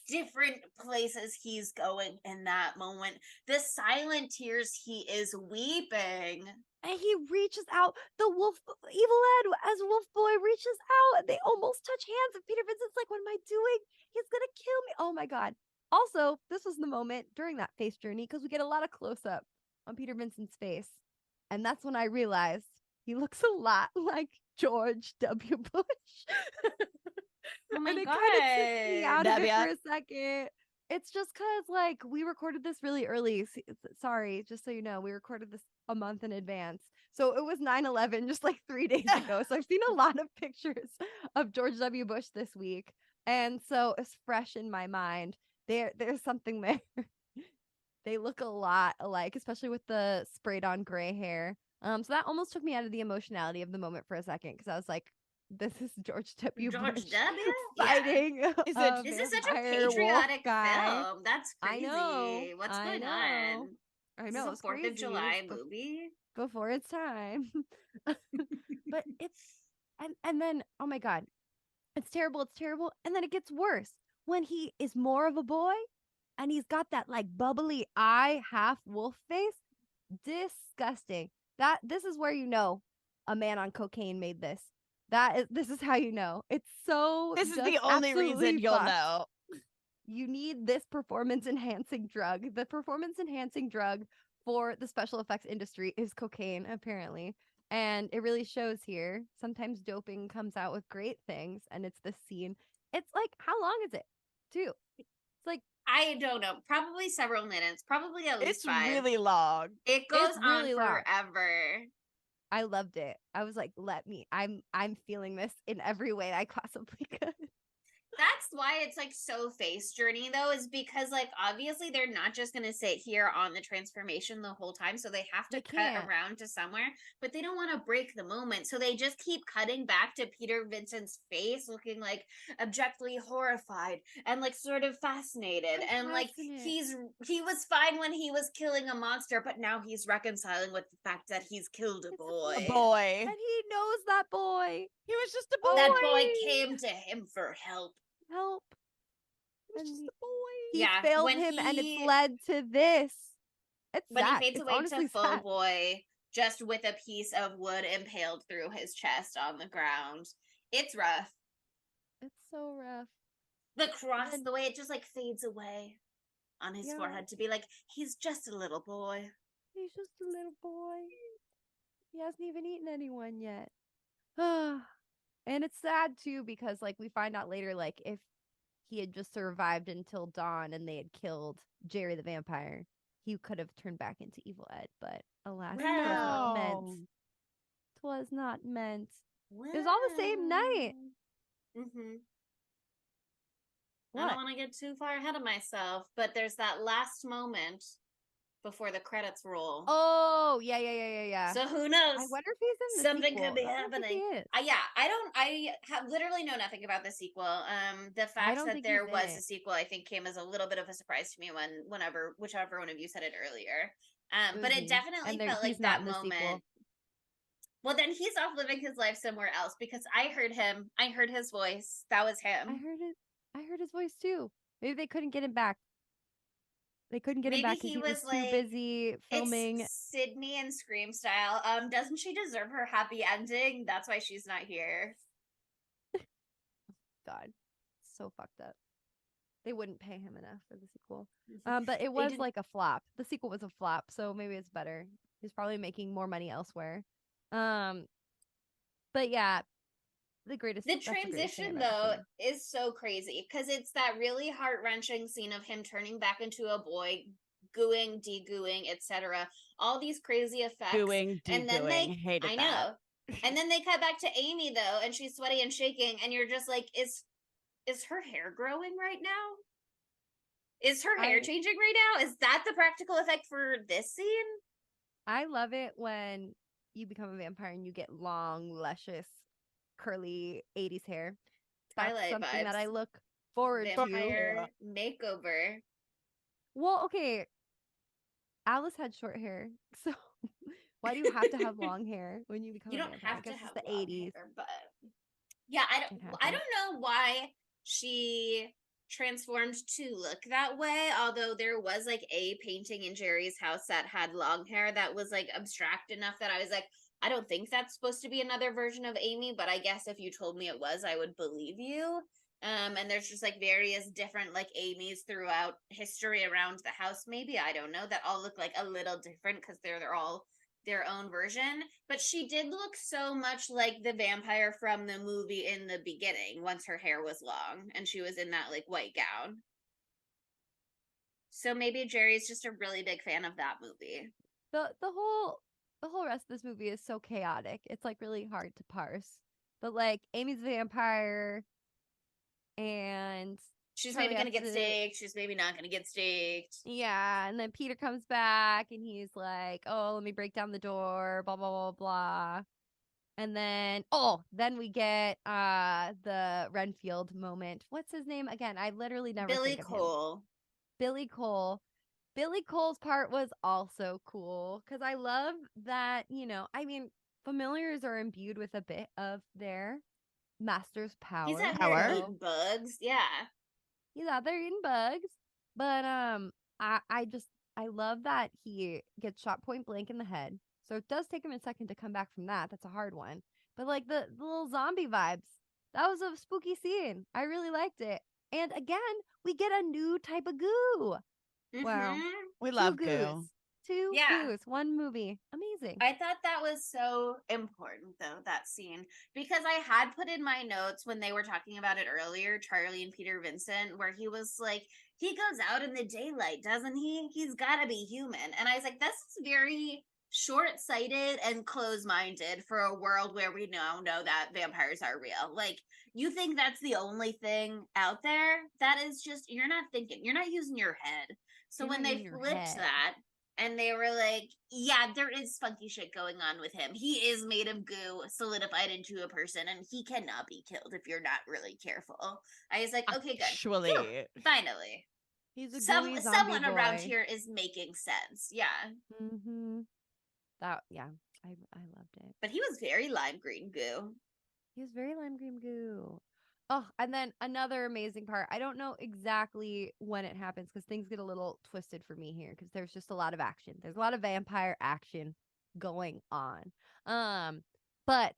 different places he's going in that moment, the silent tears he is weeping, and he reaches out. The wolf, Evil Ed, as Wolf Boy reaches out, and they almost touch hands. And Peter Vincent's like, "What am I doing? He's gonna kill me!" Oh my God! Also, this was the moment during that face journey because we get a lot of close up on Peter Vincent's face, and that's when I realized he looks a lot like George W. Bush. Oh my and it God. kind of took me out of it for a second. It's just because, we recorded this really early. Sorry, just so you know, we recorded this a month in advance. So it was 9/11 just 3 days ago. So I've seen a lot of pictures of George W. Bush this week. And so it's fresh in my mind. There's something there. They look a lot alike, especially with the sprayed on gray hair. So that almost took me out of the emotionality of the moment for a second because I was like, this is George W. George Bush W. fighting. This is such a patriotic film. That's crazy. I know. What's going on? I know. It's a 4th of July movie before its time. But it's and then, oh my God, it's terrible. And then it gets worse when he is more of a boy and he's got that bubbly eye, half wolf face. Disgusting. This is where a man on cocaine made this. This is how you know. It's so. This is the only reason you'll know. you need this performance enhancing drug. The performance enhancing drug for the special effects industry is cocaine, apparently. And it really shows here. Sometimes doping comes out with great things, and it's this scene. It's like, how long is it? Too. It's like, I don't know. Probably several minutes. Probably at least It's 5. really long. It goes It's really on long. forever. I loved it. I was like, let me. I'm feeling this in every way I possibly could. That's why it's like so face journey though, is because like obviously they're not just gonna sit here on the transformation the whole time, so they have to They cut can't. around to somewhere, but they don't want to break the moment, so they just keep cutting back to Peter Vincent's face looking like abjectly horrified and like sort of fascinated, and like he was fine when he was killing a monster, but now he's reconciling with the fact that he's killed a boy. A boy. And he knows that boy. He was just a boy. That boy came to him for help. Help. He was And just a boy. he Yeah, failed when him, and he- it's led to this. It's When sad. he fades It's away honestly to full sad. boy, just with a piece of wood impaled through his chest on the ground. It's rough. It's so rough. The cross, And- the way it just like fades away on his Yeah. forehead to be like, he's just a little boy. He's just a little boy. He hasn't even eaten anyone yet. And it's sad too because like we find out later, like if he had just survived until dawn and they had killed Jerry the vampire, he could have turned back into Evil Ed. But alas, 'twas not meant. Wow. 'Twas not meant. It was all the same night. Mm-hmm. I What? don't want to get too far ahead of myself, but there's that last moment before the credits roll. Oh, yeah. So who knows? I wonder if he's in the Something sequel. could be I don't think he happening. is. I have literally know nothing about the sequel. The fact don't that think there he's in was it. a sequel, I think, came as a little bit of a surprise to me whichever one of you said it earlier. But it Mhm. definitely And there- felt like he's not that in the sequel. moment. Well, then he's off living his life somewhere else because I heard him. I heard his voice. That was him. I heard his voice too. Maybe they couldn't get him back. They couldn't get him Maybe back because he he was was, too like, busy filming. It's Sydney and Scream style. Doesn't she deserve her happy ending? That's why she's not here. God, so fucked up. They wouldn't pay him enough for the sequel. Mhm. But it They was didn't- like a flop. The sequel was a flop, so maybe it's better. He's probably making more money elsewhere. But yeah, The that's greatest thing transition I've ever though seen. is so crazy because it's that really heart-wrenching scene of him turning back into a boy, gooing, degooing, etc. All these crazy effects. Gooing, and then degooing. Hated I that. know. And then they cut back to Amy though, and she's sweaty and shaking, and you're just like, is her hair growing right now? Is her hair I- changing right now? Is that the practical effect for this scene? I love it when you become a vampire and you get long, luscious, curly 80s hair. That's Twilight something that I vibes. look forward to. Vampire makeover. Well, okay. Alice had short hair, so why do you have to have long hair when you become You a don't vampire? I have to guess have it's the long 80s. hair, but yeah, I It don't happens. know why she transformed to look that way, although there was like a painting in Jerry's house that had long hair that was like abstract enough that I was like, I don't think that's supposed to be another version of Amy, but I guess if you told me it was, I would believe you. And there's just like various different like Amy's throughout history around the house, maybe, I don't know, that all look like a little different because they're all their own version. But she did look so much like the vampire from the movie in the beginning once her hair was long and she was in that like white gown. So maybe Jerry's just a really big fan of that movie. The whole rest of this movie is so chaotic. It's like really hard to parse. But like Amy's a vampire and She's Charlie maybe gonna has get to- staked. She's maybe not gonna get staked. yeah, and then Peter comes back and he's like, "Oh, let me break down the door, blah blah blah blah." And then then we get the Renfield moment. What's his name again? I literally never Billy think of him. Cole. Billy Cole. Billy Cole's part was also cool because I love that, I mean, familiars are imbued with a bit of their master's power. He's out Power. here eating bugs. Yeah. He's out there eating bugs. But I love that he gets shot point blank in the head. So it does take him a second to come back from that. That's a hard one. But like the little zombie vibes, that was a spooky scene. I really liked it. And again, we get a new type of goo. Wow. Mhm. We Two love goos. goo. Two Yeah. goos. One movie. Amazing. I thought that was so important, though, that scene, because I had put in my notes when they were talking about it earlier, Charlie and Peter Vincent, where he was like, he goes out in the daylight, doesn't he? He's got to be human. And I was like, this is very short-sighted and close-minded for a world where we now know that vampires are real. Like, you think that's the only thing out there? That is just, you're not thinking, you're not using your head. So You're when not they using your flipped head. that, and they were like, yeah, there is funky shit going on with him. He is made of goo solidified into a person, and he cannot be killed if you're not really careful. I was like, okay, good. Actually. Phew, finally. He's a gooey zombie Someone boy. around here is making sense. Yeah. Mm-hmm. That, yeah. I loved it. But he was very lime green goo. He was very lime green goo. Oh, and then another amazing part. I don't know exactly when it happens because things get a little twisted for me here because there's just a lot of action. There's a lot of vampire action going on. But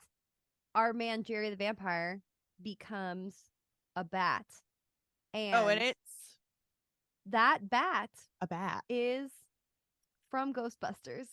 our man Jerry the vampire becomes a bat. And it's that bat a bat. is from Ghostbusters.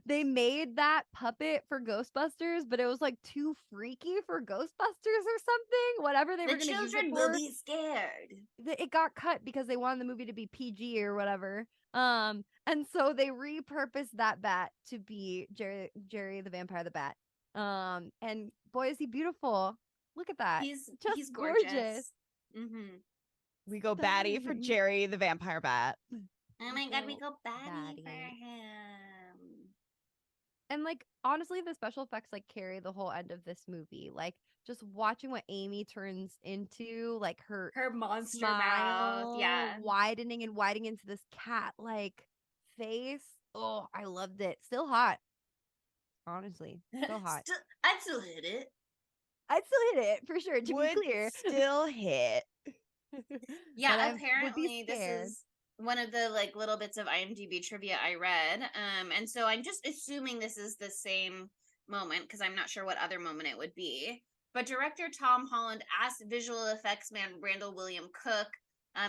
They made that puppet for Ghostbusters, but it was like too freaky for Ghostbusters or something. Whatever they were The going to use it children for. will be scared. It got cut because they wanted the movie to be PG or whatever. And so they repurposed that bat to be Jerry the Vampire the Bat. And boy, is he beautiful. Look at that. He's gorgeous. Mm-hmm. We go batty for Stunning. Jerry the Vampire Bat. Oh my god, we go batty Batty. for him. And like honestly, the special effects like carry the whole end of this movie. Like just watching what Amy turns into, like her monster smile mouth, yeah. widening and widening into this cat like face. Oh, I loved it. Still hot. Honestly, still hot. I'd still hit it. I'd still hit it for sure. To Would be clear, still hit. Yeah, But I would apparently be this scared. is one of the like little bits of IMDb trivia I read. And so I'm just assuming this is the same moment because I'm not sure what other moment it would be. But director Tom Holland asked visual effects man Randall William Cook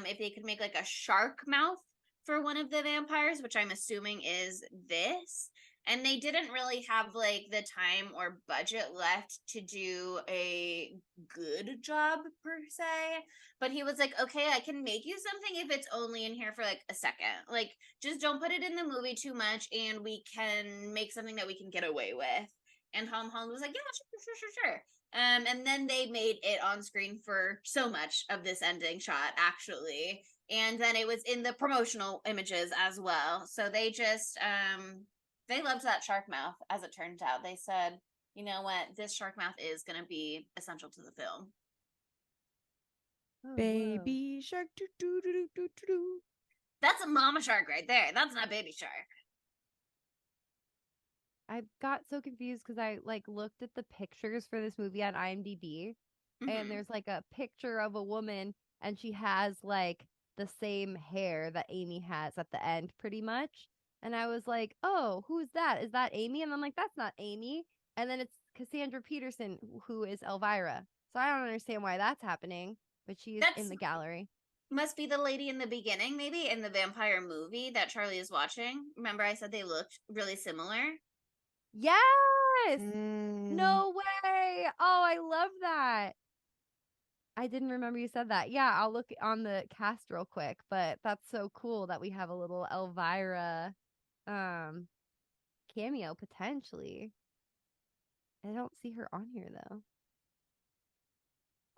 if they could make like a shark mouth for one of the vampires, which I'm assuming is this. And they didn't really have like the time or budget left to do a good job per se. But he was like, okay, I can make you something if it's only in here for like a second. Like, just don't put it in the movie too much and we can make something that we can get away with. And Tom Holland was like, yeah, sure. And then they made it on screen for so much of this ending shot, actually. And then it was in the promotional images as well. So they just, they loved that shark mouth, as it turned out. They said, you know what, this shark mouth is going to be essential to the film. Oh, Baby shark. Doo, doo, doo, doo, doo, doo. That's a mama shark right there. That's not baby shark. I got so confused because I like looked at the pictures for this movie on IMDb, and there's like a picture of a woman, and she has like the same hair that Amy has at the end, pretty much. And I was like, oh, who's that? Is that Amy? And I'm like, that's not Amy. And then it's Cassandra Peterson, who is Elvira. So I don't understand why that's happening, but she's in the gallery. Must be the lady in the beginning, maybe, in the vampire movie that Charlie is watching. Remember I said they looked really similar? Yes! No way! Oh, I love that. I didn't remember you said that. Yeah, I'll look on the cast real quick, but that's so cool that we have a little Elvira cameo potentially. I don't see her on here though.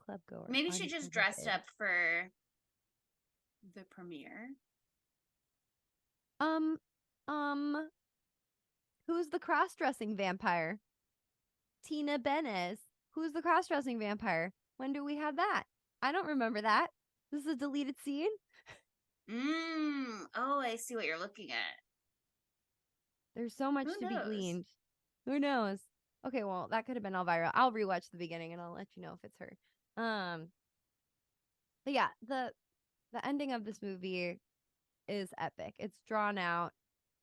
Club goer. Maybe she just dressed up for the premiere. Who's the cross-dressing vampire? Tina Benes. Who's the cross-dressing vampire? When do we have that? I don't remember that. This is a deleted scene? Oh, I see what you're looking at. There's so much to be gleaned. Who knows? Okay, well, that could have been Elvira. I'll rewatch the beginning and I'll let you know if it's her. But yeah, the ending of this movie is epic. It's drawn out.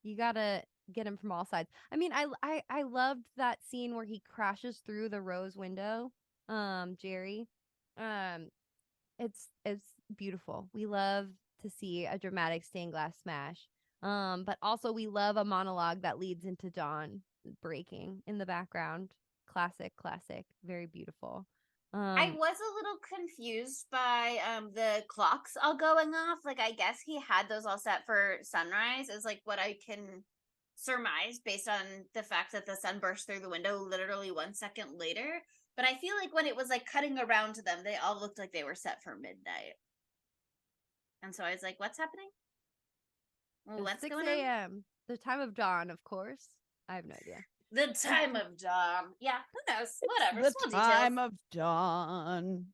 You gotta get him from all sides. I mean, I loved that scene where he crashes through the rose window. Jerry. It's beautiful. We love to see a dramatic stained glass smash. But also we love a monologue that leads into dawn breaking in the background. Classic, very beautiful. I was a little confused by the clocks all going off. Like, I guess he had those all set for sunrise, is like what I can surmise based on the fact that the sun burst through the window literally 1 second later. But I feel like when it was like cutting around to them, they all looked like they were set for midnight. And so I was like, what's happening? Well, what's 6 going on? a.m. The time of dawn, of course. I have no idea. The time of dawn. Yeah, who knows? Whatever. The Small time details. of dawn.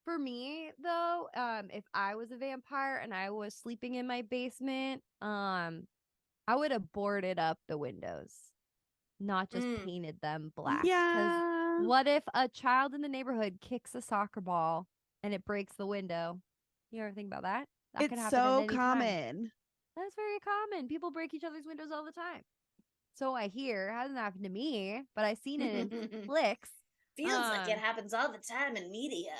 For me, though, if I was a vampire and I was sleeping in my basement, I would have boarded up the windows, not just painted them black. Yeah. What if a child in the neighborhood kicks a soccer ball and it breaks the window? You ever think about that? That could It's happen at so any time. common. That's very common. People break each other's windows all the time. So I hear. It hasn't happened to me, but I've seen it in flicks. Feels like it happens all the time in media.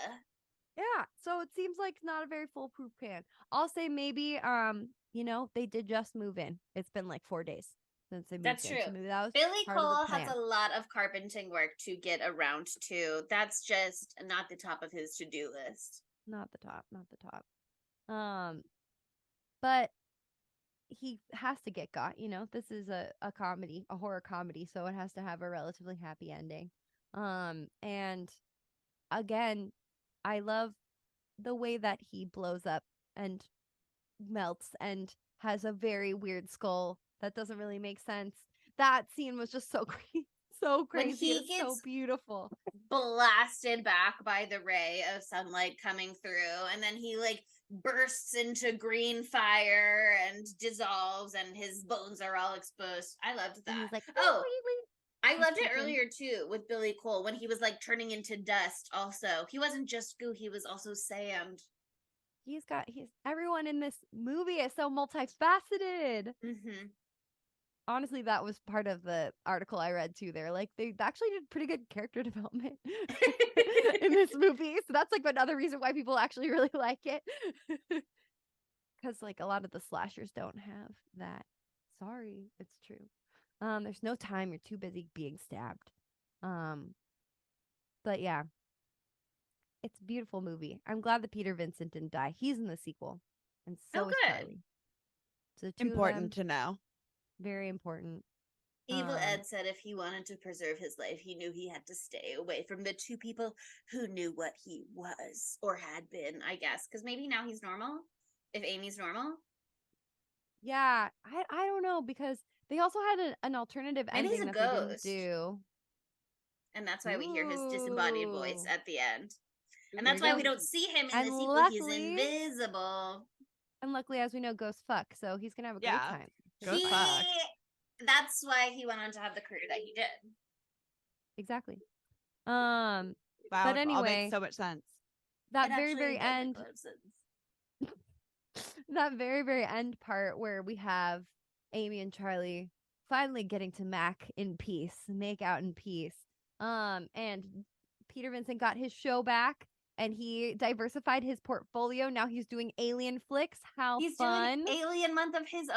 Yeah, so it seems like not a very foolproof plan. I'll say maybe, they did just move in. It's been like 4 days since they moved in. That's true. So maybe that was Billy part of the Cole plan. has a lot of carpenting work to get around to. That's just not the top of his to-do list. Not the top. But he has to get got, this is a comedy, a horror comedy, so it has to have a relatively happy ending. And again, I love the way that he blows up and melts and has a very weird skull that doesn't really make sense. That scene was just so crazy. So crazy. It's so beautiful. Blasted back by the ray of sunlight coming through, and then he like bursts into green fire and dissolves, and his bones are all exposed. I loved that. And he's like, I loved it earlier too with Billy Cole when he was like turning into dust. Also, he wasn't just goo; he was also sand. He's everyone in this movie is so multifaceted. Mm-hmm. Honestly, that was part of the article I read too. They're like, they actually did pretty good character development in this movie. So that's like another reason why people actually really like it. Because like a lot of the slashers don't have that. Sorry, it's true. There's no time. You're too busy being stabbed. But yeah, it's a beautiful movie. I'm glad that Peter Vincent didn't die. He's in the sequel, and so is Charlie. So important to know. Very important. Evil Ed said if he wanted to preserve his life, he knew he had to stay away from the two people who knew what he was or had been, I guess. Because maybe now he's normal. If Amy's normal. Yeah, I don't know, because they also had an alternative ending that they didn't do. And that's why we hear his disembodied voice at the end. And that's why we don't see him in the sequel. Luckily, he's invisible. And luckily, as we know, ghosts fuck, so he's gonna have a great time. That's why he went on to have the career that he did. Exactly. Wow, but anyway, all makes so much sense. That very end. That very end part where we have Amy and Charlie finally getting to make out in peace. And Peter Vincent got his show back. And he diversified his portfolio. Now he's doing alien flicks. He's fun. Doing Alien Month of his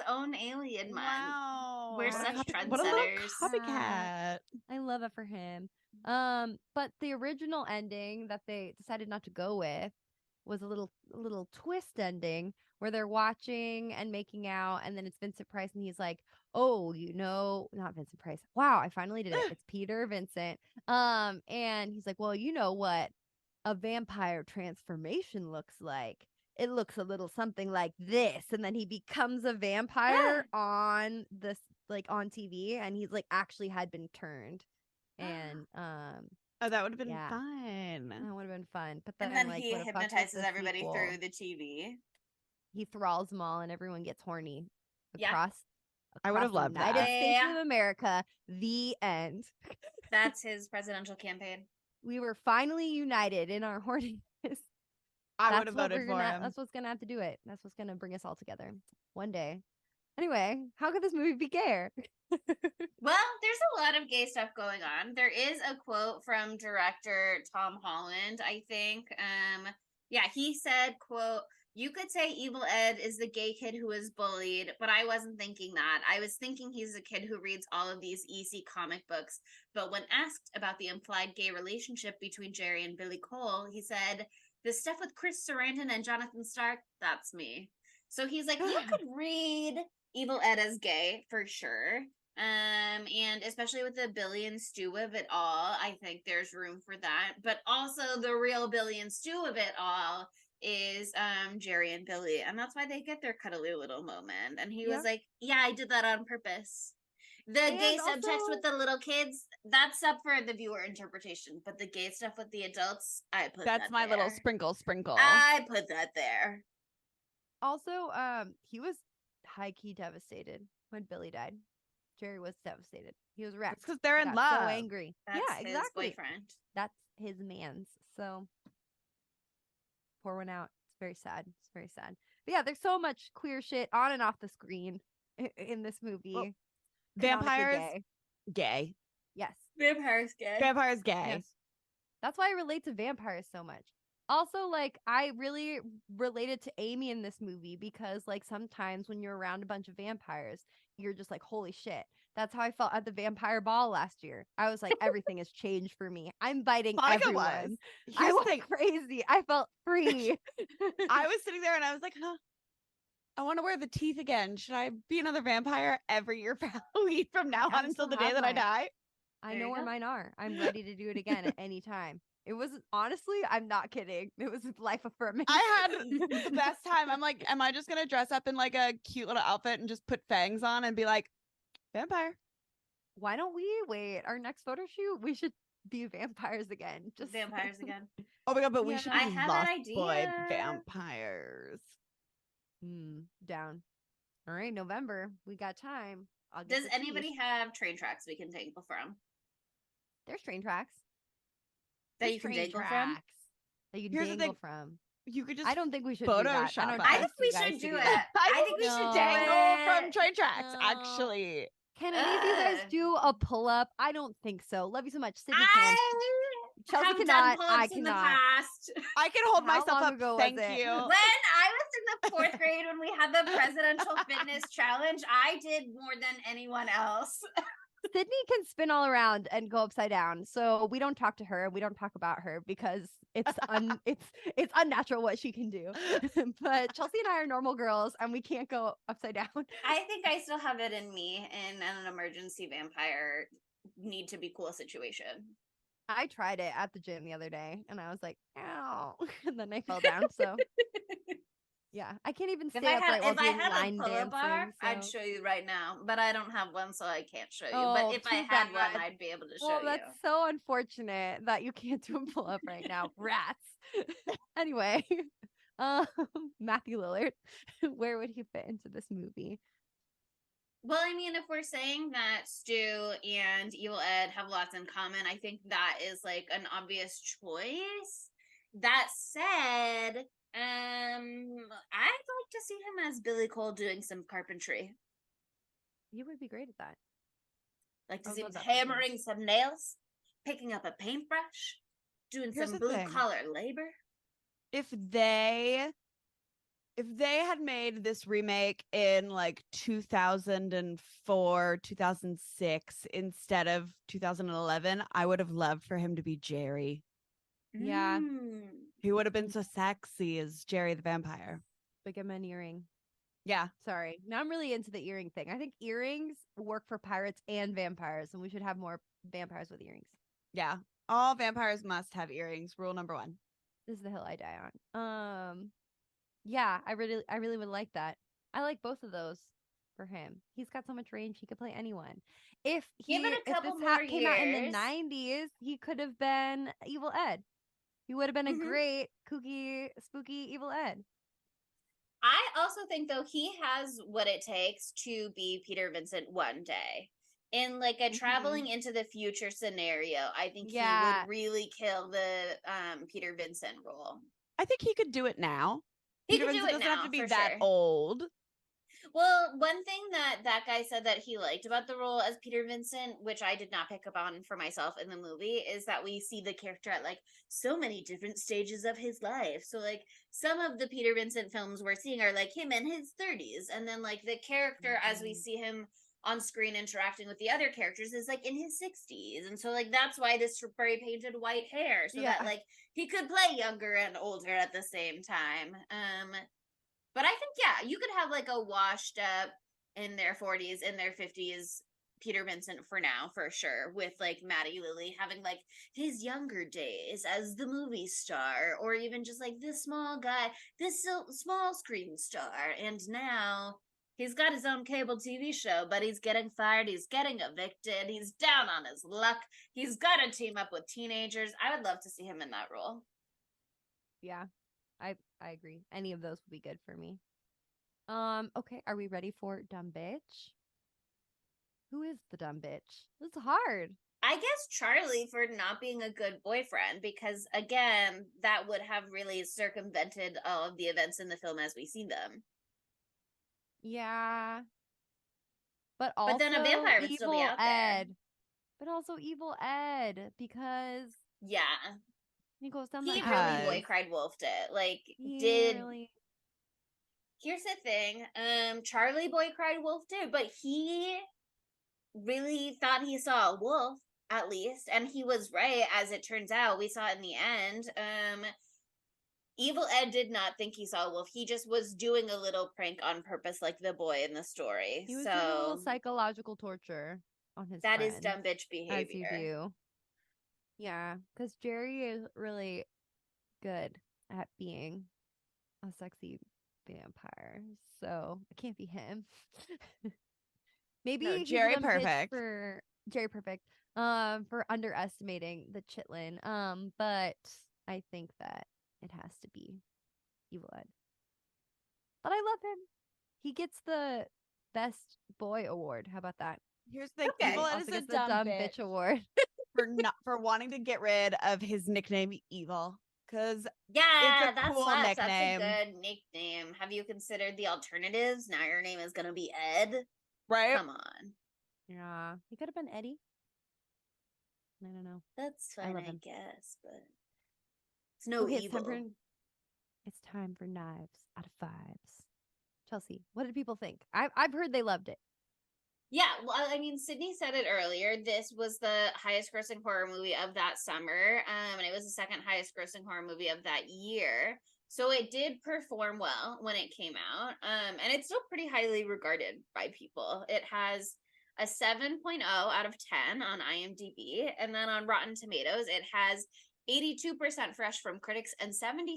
own Alien Month. Wow. We're such trendsetters. What a little copycat. I love it for him. But the original ending that they decided not to go with was a little twist ending where they're watching and making out, and then it's Vincent Price, and he's like, oh, not Vincent Price. Wow, I finally did it. It's Peter Vincent. And he's like, well, you know what a vampire transformation looks like. It looks a little something like this, and then he becomes a vampire on this, like on TV, and he's like actually had been turned. And that would have been fun. That would have been fun. But then like, he hypnotizes everybody through the TV. He thralls them all, and everyone gets horny across I would have loved that. United States of America. The end. That's his presidential campaign. We were finally united in our horniness. I would have voted for him. That's what's gonna have to do it. That's what's gonna bring us all together one day. Anyway, how could this movie be gay? Well, there's a lot of gay stuff going on. There is a quote from director Tom Holland, I think. Yeah, he said, quote, "You could say Evil Ed is the gay kid who was bullied, but I wasn't thinking that. I was thinking he's a kid who reads all of these easy comic books. But when asked about the implied gay relationship between Jerry and Billy Cole, he said, the stuff with Chris Sarandon and Jonathan Stark, that's me." So he's like, you could read Evil Ed as gay for sure. And especially with the Billy and Stu of it all, I think there's room for that. But also the real Billy and Stu of it all is Jerry and Billy, and that's why they get their cuddly little moment. And he was like, yeah, I did that on purpose. The gay subtext with the little kids, that's up for the viewer interpretation, but the gay stuff with the adults, I put that's that my there. little sprinkle. I put that there. Also, he was high-key devastated when Billy died. Jerry was devastated. He was wrecked. Because they're in Got love. so angry. That's yeah, his exactly. boyfriend. That's his man's. So pour one out. It's very sad. It's very sad. But yeah, there's so much queer shit on and off the screen in this movie. Well, Canonically vampires gay. Yes. Vampires gay. Vampires gay. Yes. That's why I relate to vampires so much. Also, like, I really related to Amy in this movie because, like, sometimes when you're around a bunch of vampires, you're just like, holy shit. That's how I felt at the vampire ball last year. I was like, everything has changed for me. I'm biting everyone. I went crazy. I felt free. I was sitting there and I was like, huh, I want to wear the teeth again. Should I be another vampire every year for Halloween from now on until the day that I die? I know where mine are. I'm ready to do it again at any time. It was honestly, I'm not kidding. It was life affirming. I had the best time. I'm like, am I just going to dress up in like a cute little outfit and just put fangs on and be like, vampire? Why don't we wait our next photo shoot? We should be vampires again. Just vampires again. Oh my God, but we should be I have Lost an idea. Boy vampires. Down. All right, November. We got time. Does anybody have train tracks we can dangle from? There's train tracks. That you can dangle from? That you Here's can the dangle thing. from. You could just I don't think we should do that. Photoshop I think trust we you guys should to do it. that. I think we should dangle from it. train tracks, No. actually. Can any of you guys do a pull-up? I don't think so. Love you so much. Sydney I can. Chelsea have cannot. done I pull-ups in the cannot. past. I can hold How myself long up. ago was Thank it? you. When I was in the 4th grade, when we had the presidential fitness challenge, I did more than anyone else. Sydney can spin all around and go upside down. So we don't talk to her. We don't talk about her because it's it's unnatural what she can do. But Chelsea and I are normal girls and we can't go upside down. I think I still have it in me in an emergency vampire need to be cool situation. I tried it at the gym the other day and I was like, ow. And then I fell down. So yeah, I can't even stay upright while doing line dancing. Bar, I'd show you right now, but I don't have one, so I can't show you. But if I had one, I'd be able to show you. That's so unfortunate that you can't do a pull-up right now. Rats. Anyway, Matthew Lillard, where would he fit into this movie? Well, I mean, if we're saying that Stu and Evil Ed have lots in common, I think that is like an obvious choice. That said, I'd like to see him as Billy Cole doing some carpentry. You would be great at that. Like to see him hammering some nails, picking up a paintbrush, doing some blue-collar labor. If they had made this remake in like 2004, 2006 instead of 2011, I would have loved for him to be Jerry. Yeah. He would have been so sexy as Jerry the vampire. But give him an earring. Yeah. Sorry. Now I'm really into the earring thing. I think earrings work for pirates and vampires, and we should have more vampires with earrings. Yeah. All vampires must have earrings. Rule number 1. This is the hill I die on. Yeah, I really would like that. I like both of those for him. He's got so much range. He could play anyone. If this came out in the 90s, he could have been Evil Ed. He would have been a great, kooky, spooky Evil Ed. I also think, though, he has what it takes to be Peter Vincent one day. In like a traveling into the future scenario, I think he would really kill the Peter Vincent role. I think he could do it now. He Peter could do Vincent it doesn't now, have to be for that sure. old. Well, one thing that guy said that he liked about the role as Peter Vincent, which I did not pick up on for myself in the movie, is that we see the character at like so many different stages of his life. So like some of the Peter Vincent films we're seeing are like him in his 30s, and then like the character as we see him on screen interacting with the other characters is like in his 60s. And so like that's why this spray painted white hair, so that like he could play younger and older at the same time. But I think, yeah, you could have like a washed up in their 40s, in their 50s Peter Vincent for now, for sure, with like Matty Lily having like his younger days as the movie star, or even just like this small guy, this small screen star. And now he's got his own cable TV show, but he's getting fired, he's getting evicted, he's down on his luck, he's got to team up with teenagers. I would love to see him in that role. Yeah. I agree. Any of those would be good for me. Okay, are we ready for dumb bitch? Who is the dumb bitch? It's hard. I guess Charlie for not being a good boyfriend, because again, that would have really circumvented all of the events in the film as we see them. Yeah. But also But then a vampire would still be Evil out there. Ed. But also Evil Ed, because Yeah. he goes down He the really boy cried wolfed it. Like, really... Here's the thing. Charlie boy cried wolfed it, but he really thought he saw a wolf, at least, and he was right, as it turns out. We saw it in the end. Evil Ed did not think he saw a wolf. He just was doing a little prank on purpose, like the boy in the story. He was doing a little psychological torture on his That friends, is dumb bitch behavior. as you do. Yeah, because Jerry is really good at being a sexy vampire, so it can't be him. Maybe No, he's Jerry a dumb bitch Perfect. for Jerry Perfect. For underestimating the chitlin. But I think that it has to be Evil Ed. But I love him. He gets the best boy award. How about that? Here's the thing. Okay. Evil Ed Also is a gets the dumb bitch award for wanting to get rid of his nickname Evil, because Yeah, it's a cool slaps. nickname. That's a good nickname. Have you considered the alternatives? Now your name is gonna be Ed. Right? Come on. Yeah, he could have been Eddie. I don't know. That's fine, love I him. guess, but it's no Okay, evil. it's time for knives out of fives. Chelsea, what did people think? I've heard they loved it. Yeah, well, I mean, Sydney said it earlier. This was the highest grossing horror movie of that summer, and it was the second highest grossing horror movie of that year. So it did perform well when it came out, and it's still pretty highly regarded by people. It has a 7.0 out of 10 on IMDb, and then on Rotten Tomatoes, it has 82% fresh from critics and 76%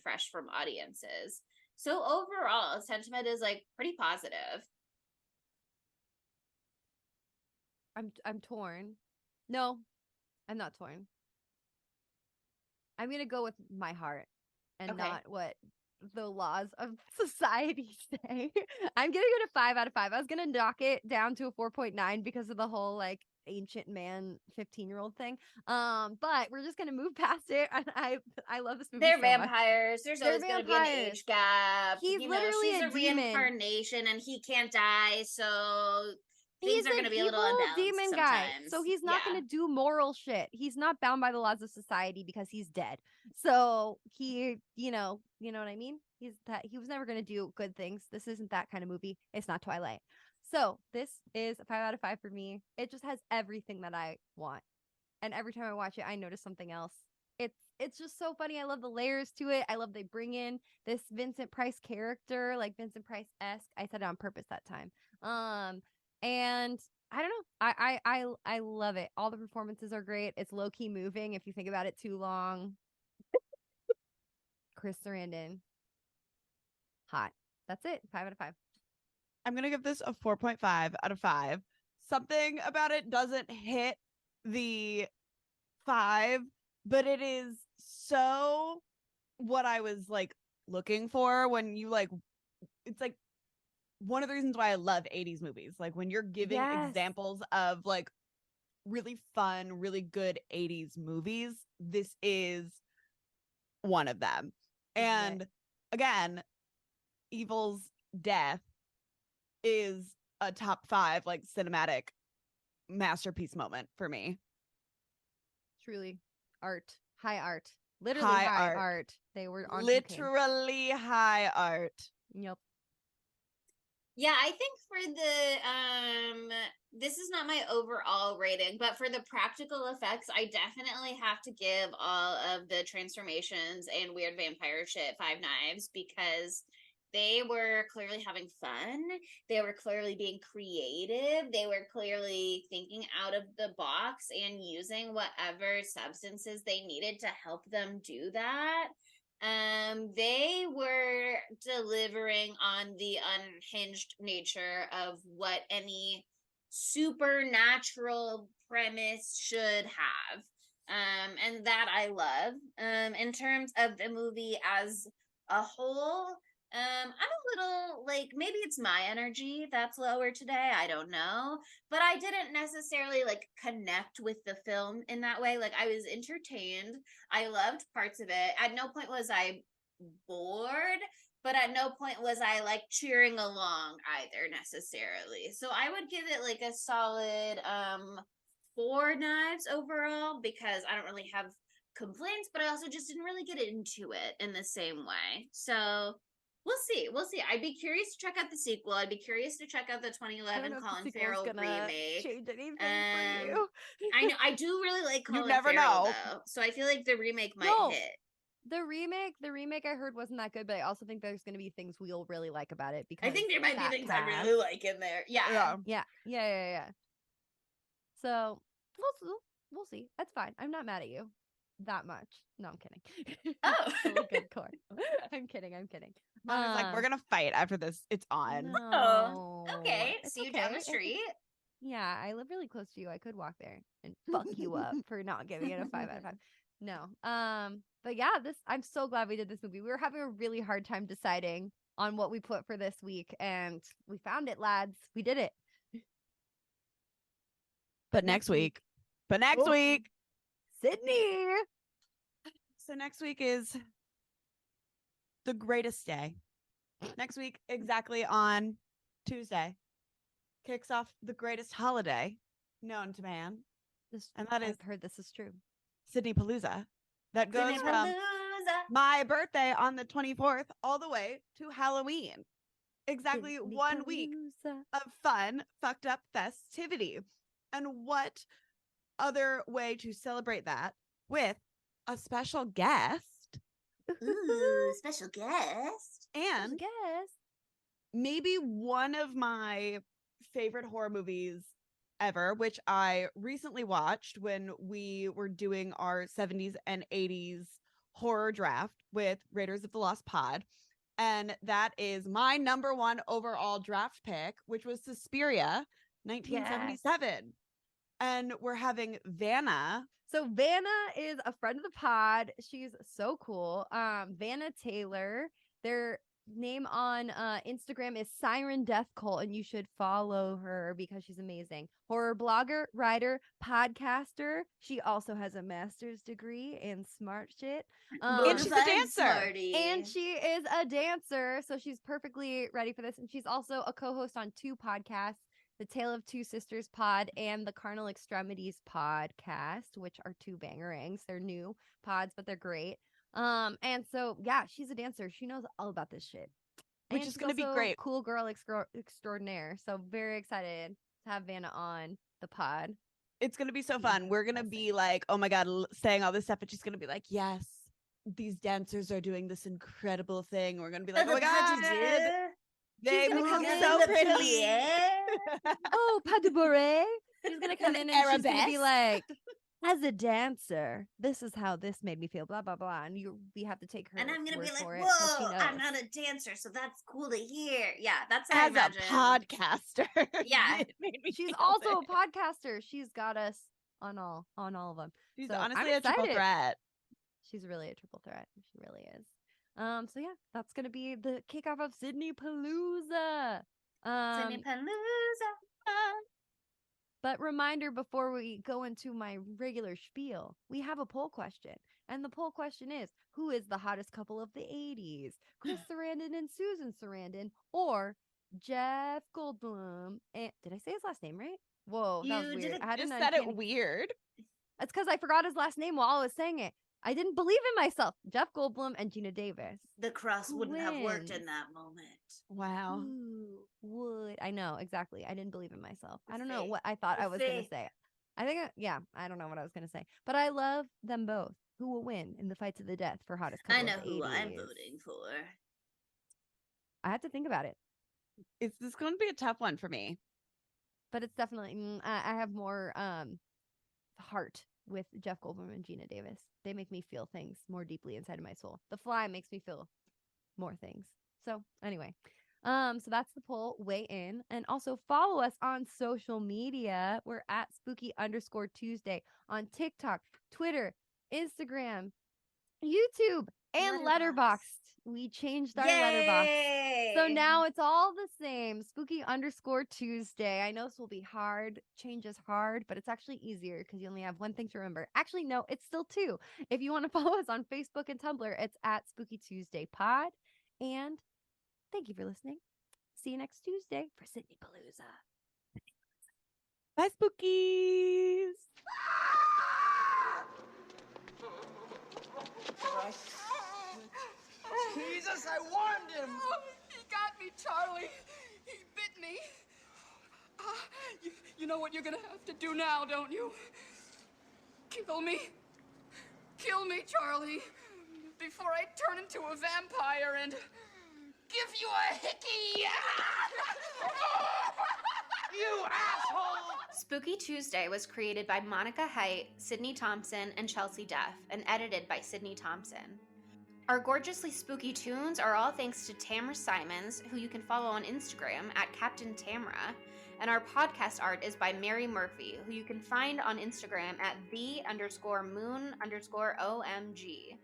fresh from audiences. So overall, sentiment is like pretty positive. I'm torn. No, I'm not torn. I'm gonna go with my heart and Okay. not what the laws of society say. I'm gonna go to 5 out of 5. I was gonna knock it down to a 4.9 because of the whole like ancient man 15-year-old thing. But we're just gonna move past it. And I love this movie. They're so vampires. Much. There's They're always going to be an vampires. age gap. He's you literally she's a a demon. reincarnation and he can't die, so things He's are going to be a little evil unbalanced demon sometimes. guy, so he's not Yeah. going to do moral shit. He's not bound by the laws of society because he's dead. So he, you know what I mean. He was never going to do good things. This isn't that kind of movie. It's not Twilight. So this is a 5 out of 5 for me. It just has everything that I want, and every time I watch it, I notice something else. It's just so funny. I love the layers to it. I love they bring in this Vincent Price character, like Vincent Price-esque. I said it on purpose that time. And I don't know. I love it. All the performances are great. It's low-key moving if you think about it too long. Chris Sarandon. Hot. That's it. 5 out of 5. I'm going to give this a 4.5 out of 5. Something about it doesn't hit the 5, but it is so what I was like looking for when you like, it's like one of the reasons why I love 80s movies. Like when you're giving examples of like really fun, really good 80s movies, this is one of them. And again, Evil's death is a top 5 like cinematic masterpiece moment for me. Truly art, high art, literally High high art. art. They were on cocaine. Literally high art. Yep. Yeah, I think for the this is not my overall rating, but for the practical effects, I definitely have to give all of the transformations and weird vampire shit 5 knives, because they were clearly having fun. They were clearly being creative. They were clearly thinking out of the box and using whatever substances they needed to help them do that. They were delivering on the unhinged nature of what any supernatural premise should have. And that I love. In terms of the movie as a whole, I'm a little like, maybe it's my energy that's lower today. I don't know. But I didn't necessarily like connect with the film in that way. Like, I was entertained. I loved parts of it. At no point was I bored, but at no point was I like cheering along either necessarily. So I would give it like a solid 4 knives overall, because I don't really have complaints, but I also just didn't really get into it in the same way. So we'll see. I'd be curious to check out the sequel. I'd be curious to check out the 2011 Colin Farrell remake. Change anything for you. I know I do really like Colin never Farrell know. though, so I feel like the remake might hit. The remake I heard wasn't that good, but I also think there's going to be things we'll really like about it, because I think there might be things I really like in there. Yeah. So we'll see. That's fine. I'm not mad at you that much. No, I'm kidding. Oh. Still a good core. I'm kidding. Mom is like, we're gonna fight after this. It's on. No, Okay. it's See you down the okay. street. Yeah, I live really close to you. I could walk there and fuck you up for not giving it a 5 out of 5. No. But yeah, I'm so glad we did this movie. We were having a really hard time deciding on what we put for this week, and we found it, lads. We did it. But next week. Sydney. So next week is the greatest day. Next week, exactly on Tuesday, kicks off the greatest holiday known to man. And that is, I've heard this is true, Sydney Palooza. That goes Sydney from Palooza. my birthday on the 24th all the way to Halloween. Exactly Sydney 1 week Palooza. of fun, fucked up festivity. And what other way to celebrate that with a special guest? Ooh, special guest. And maybe one of my favorite horror movies ever, which I recently watched when we were doing our 70s and 80s horror draft with Raiders of the Lost Pod. And that is my number 1 overall draft pick, which was Suspiria, 1977. Yes. And we're having Vanna. So Vanna is a friend of the pod. She's so cool. Vanna Taylor. Their name on Instagram is Siren Death Cult, and you should follow her because she's amazing. Horror blogger, writer, podcaster. She also has a master's degree in smart shit. And she's a dancer. And she is a dancer, so she's perfectly ready for this. And she's also a co-host on 2 podcasts, the Tale of Two Sisters pod and the Carnal Extremities podcast, which are 2 bangerangs. They're new pods, but they're great. And so yeah, she's a dancer. She knows all about this shit, which is going to be great. Cool girl extraordinaire. So very excited to have Vanna on the pod. It's going to be so fun. We're going to be like, oh my God, saying all this stuff. And she's going to be like, yes, these dancers are doing this incredible thing. We're going to be like, oh my God. They move so prettily. Oh, pas de bourrée. She's going to come in and she's going to be like, as a dancer, this is how this made me feel, blah, blah, blah. And we have to take her. And I'm going to be like, whoa, I'm not a dancer, so that's cool to hear. Yeah, that's how as a podcaster. Yeah. She's also a podcaster. She's got us on all of them. She's honestly a triple threat. She's really a triple threat. She really is. So yeah, that's gonna be the kickoff of Sydney Palooza. Sydney Palooza. But reminder before we go into my regular spiel, we have a poll question. And the poll question is, who is the hottest couple of the 80s? Chris Sarandon and Susan Sarandon, or Jeff Goldblum. And did I say his last name right? Whoa, that was You weird. didn't I had Just an said it uncanny- weird. It's because I forgot his last name while I was saying it. I didn't believe in myself. Jeff Goldblum and Gina Davis. The cross Who wouldn't have worked wins? in that moment. Wow. Who would? I know, exactly. I didn't believe in myself. I don't know Faith. what I thought The I was going to faith. say. I think, yeah, I don't know what I was going to say. But I love them both. Who will win in the fight to the death for hottest couple I know of the who I'm 80s? voting for. I have to think about it. It's this going to be a tough one for me. But it's definitely, I have more heart with Jeff Goldblum and Gina Davis. They make me feel things more deeply inside of my soul. The Fly makes me feel more things. So anyway, so that's the poll. Weigh in and also follow us on social media. We're at spooky_Tuesday on TikTok, Twitter, Instagram, YouTube, and Letterboxd. We changed our letterbox. So now it's all the same. Spooky_Tuesday. I know this will be hard. Change is hard, but it's actually easier because you only have one thing to remember. Actually, no, it's still two. If you want to follow us on Facebook and Tumblr, it's at Spooky Tuesday Pod. And thank you for listening. See you next Tuesday for Sydney Palooza. Bye, spookies. Jesus, I warned him! Oh, he got me, Charlie. He bit me. You know what you're gonna have to do now, don't you? Kill me. Kill me, Charlie. Before I turn into a vampire and give you a hickey. You asshole! Spooky Tuesday was created by Monica Haidt, Sydney Thompson, and Chelsea Duff, and edited by Sydney Thompson. Our gorgeously spooky tunes are all thanks to Tamara Simons, who you can follow on Instagram at Captain Tamara, and our podcast art is by Mary Murphy, who you can find on Instagram at the_moon_OMG.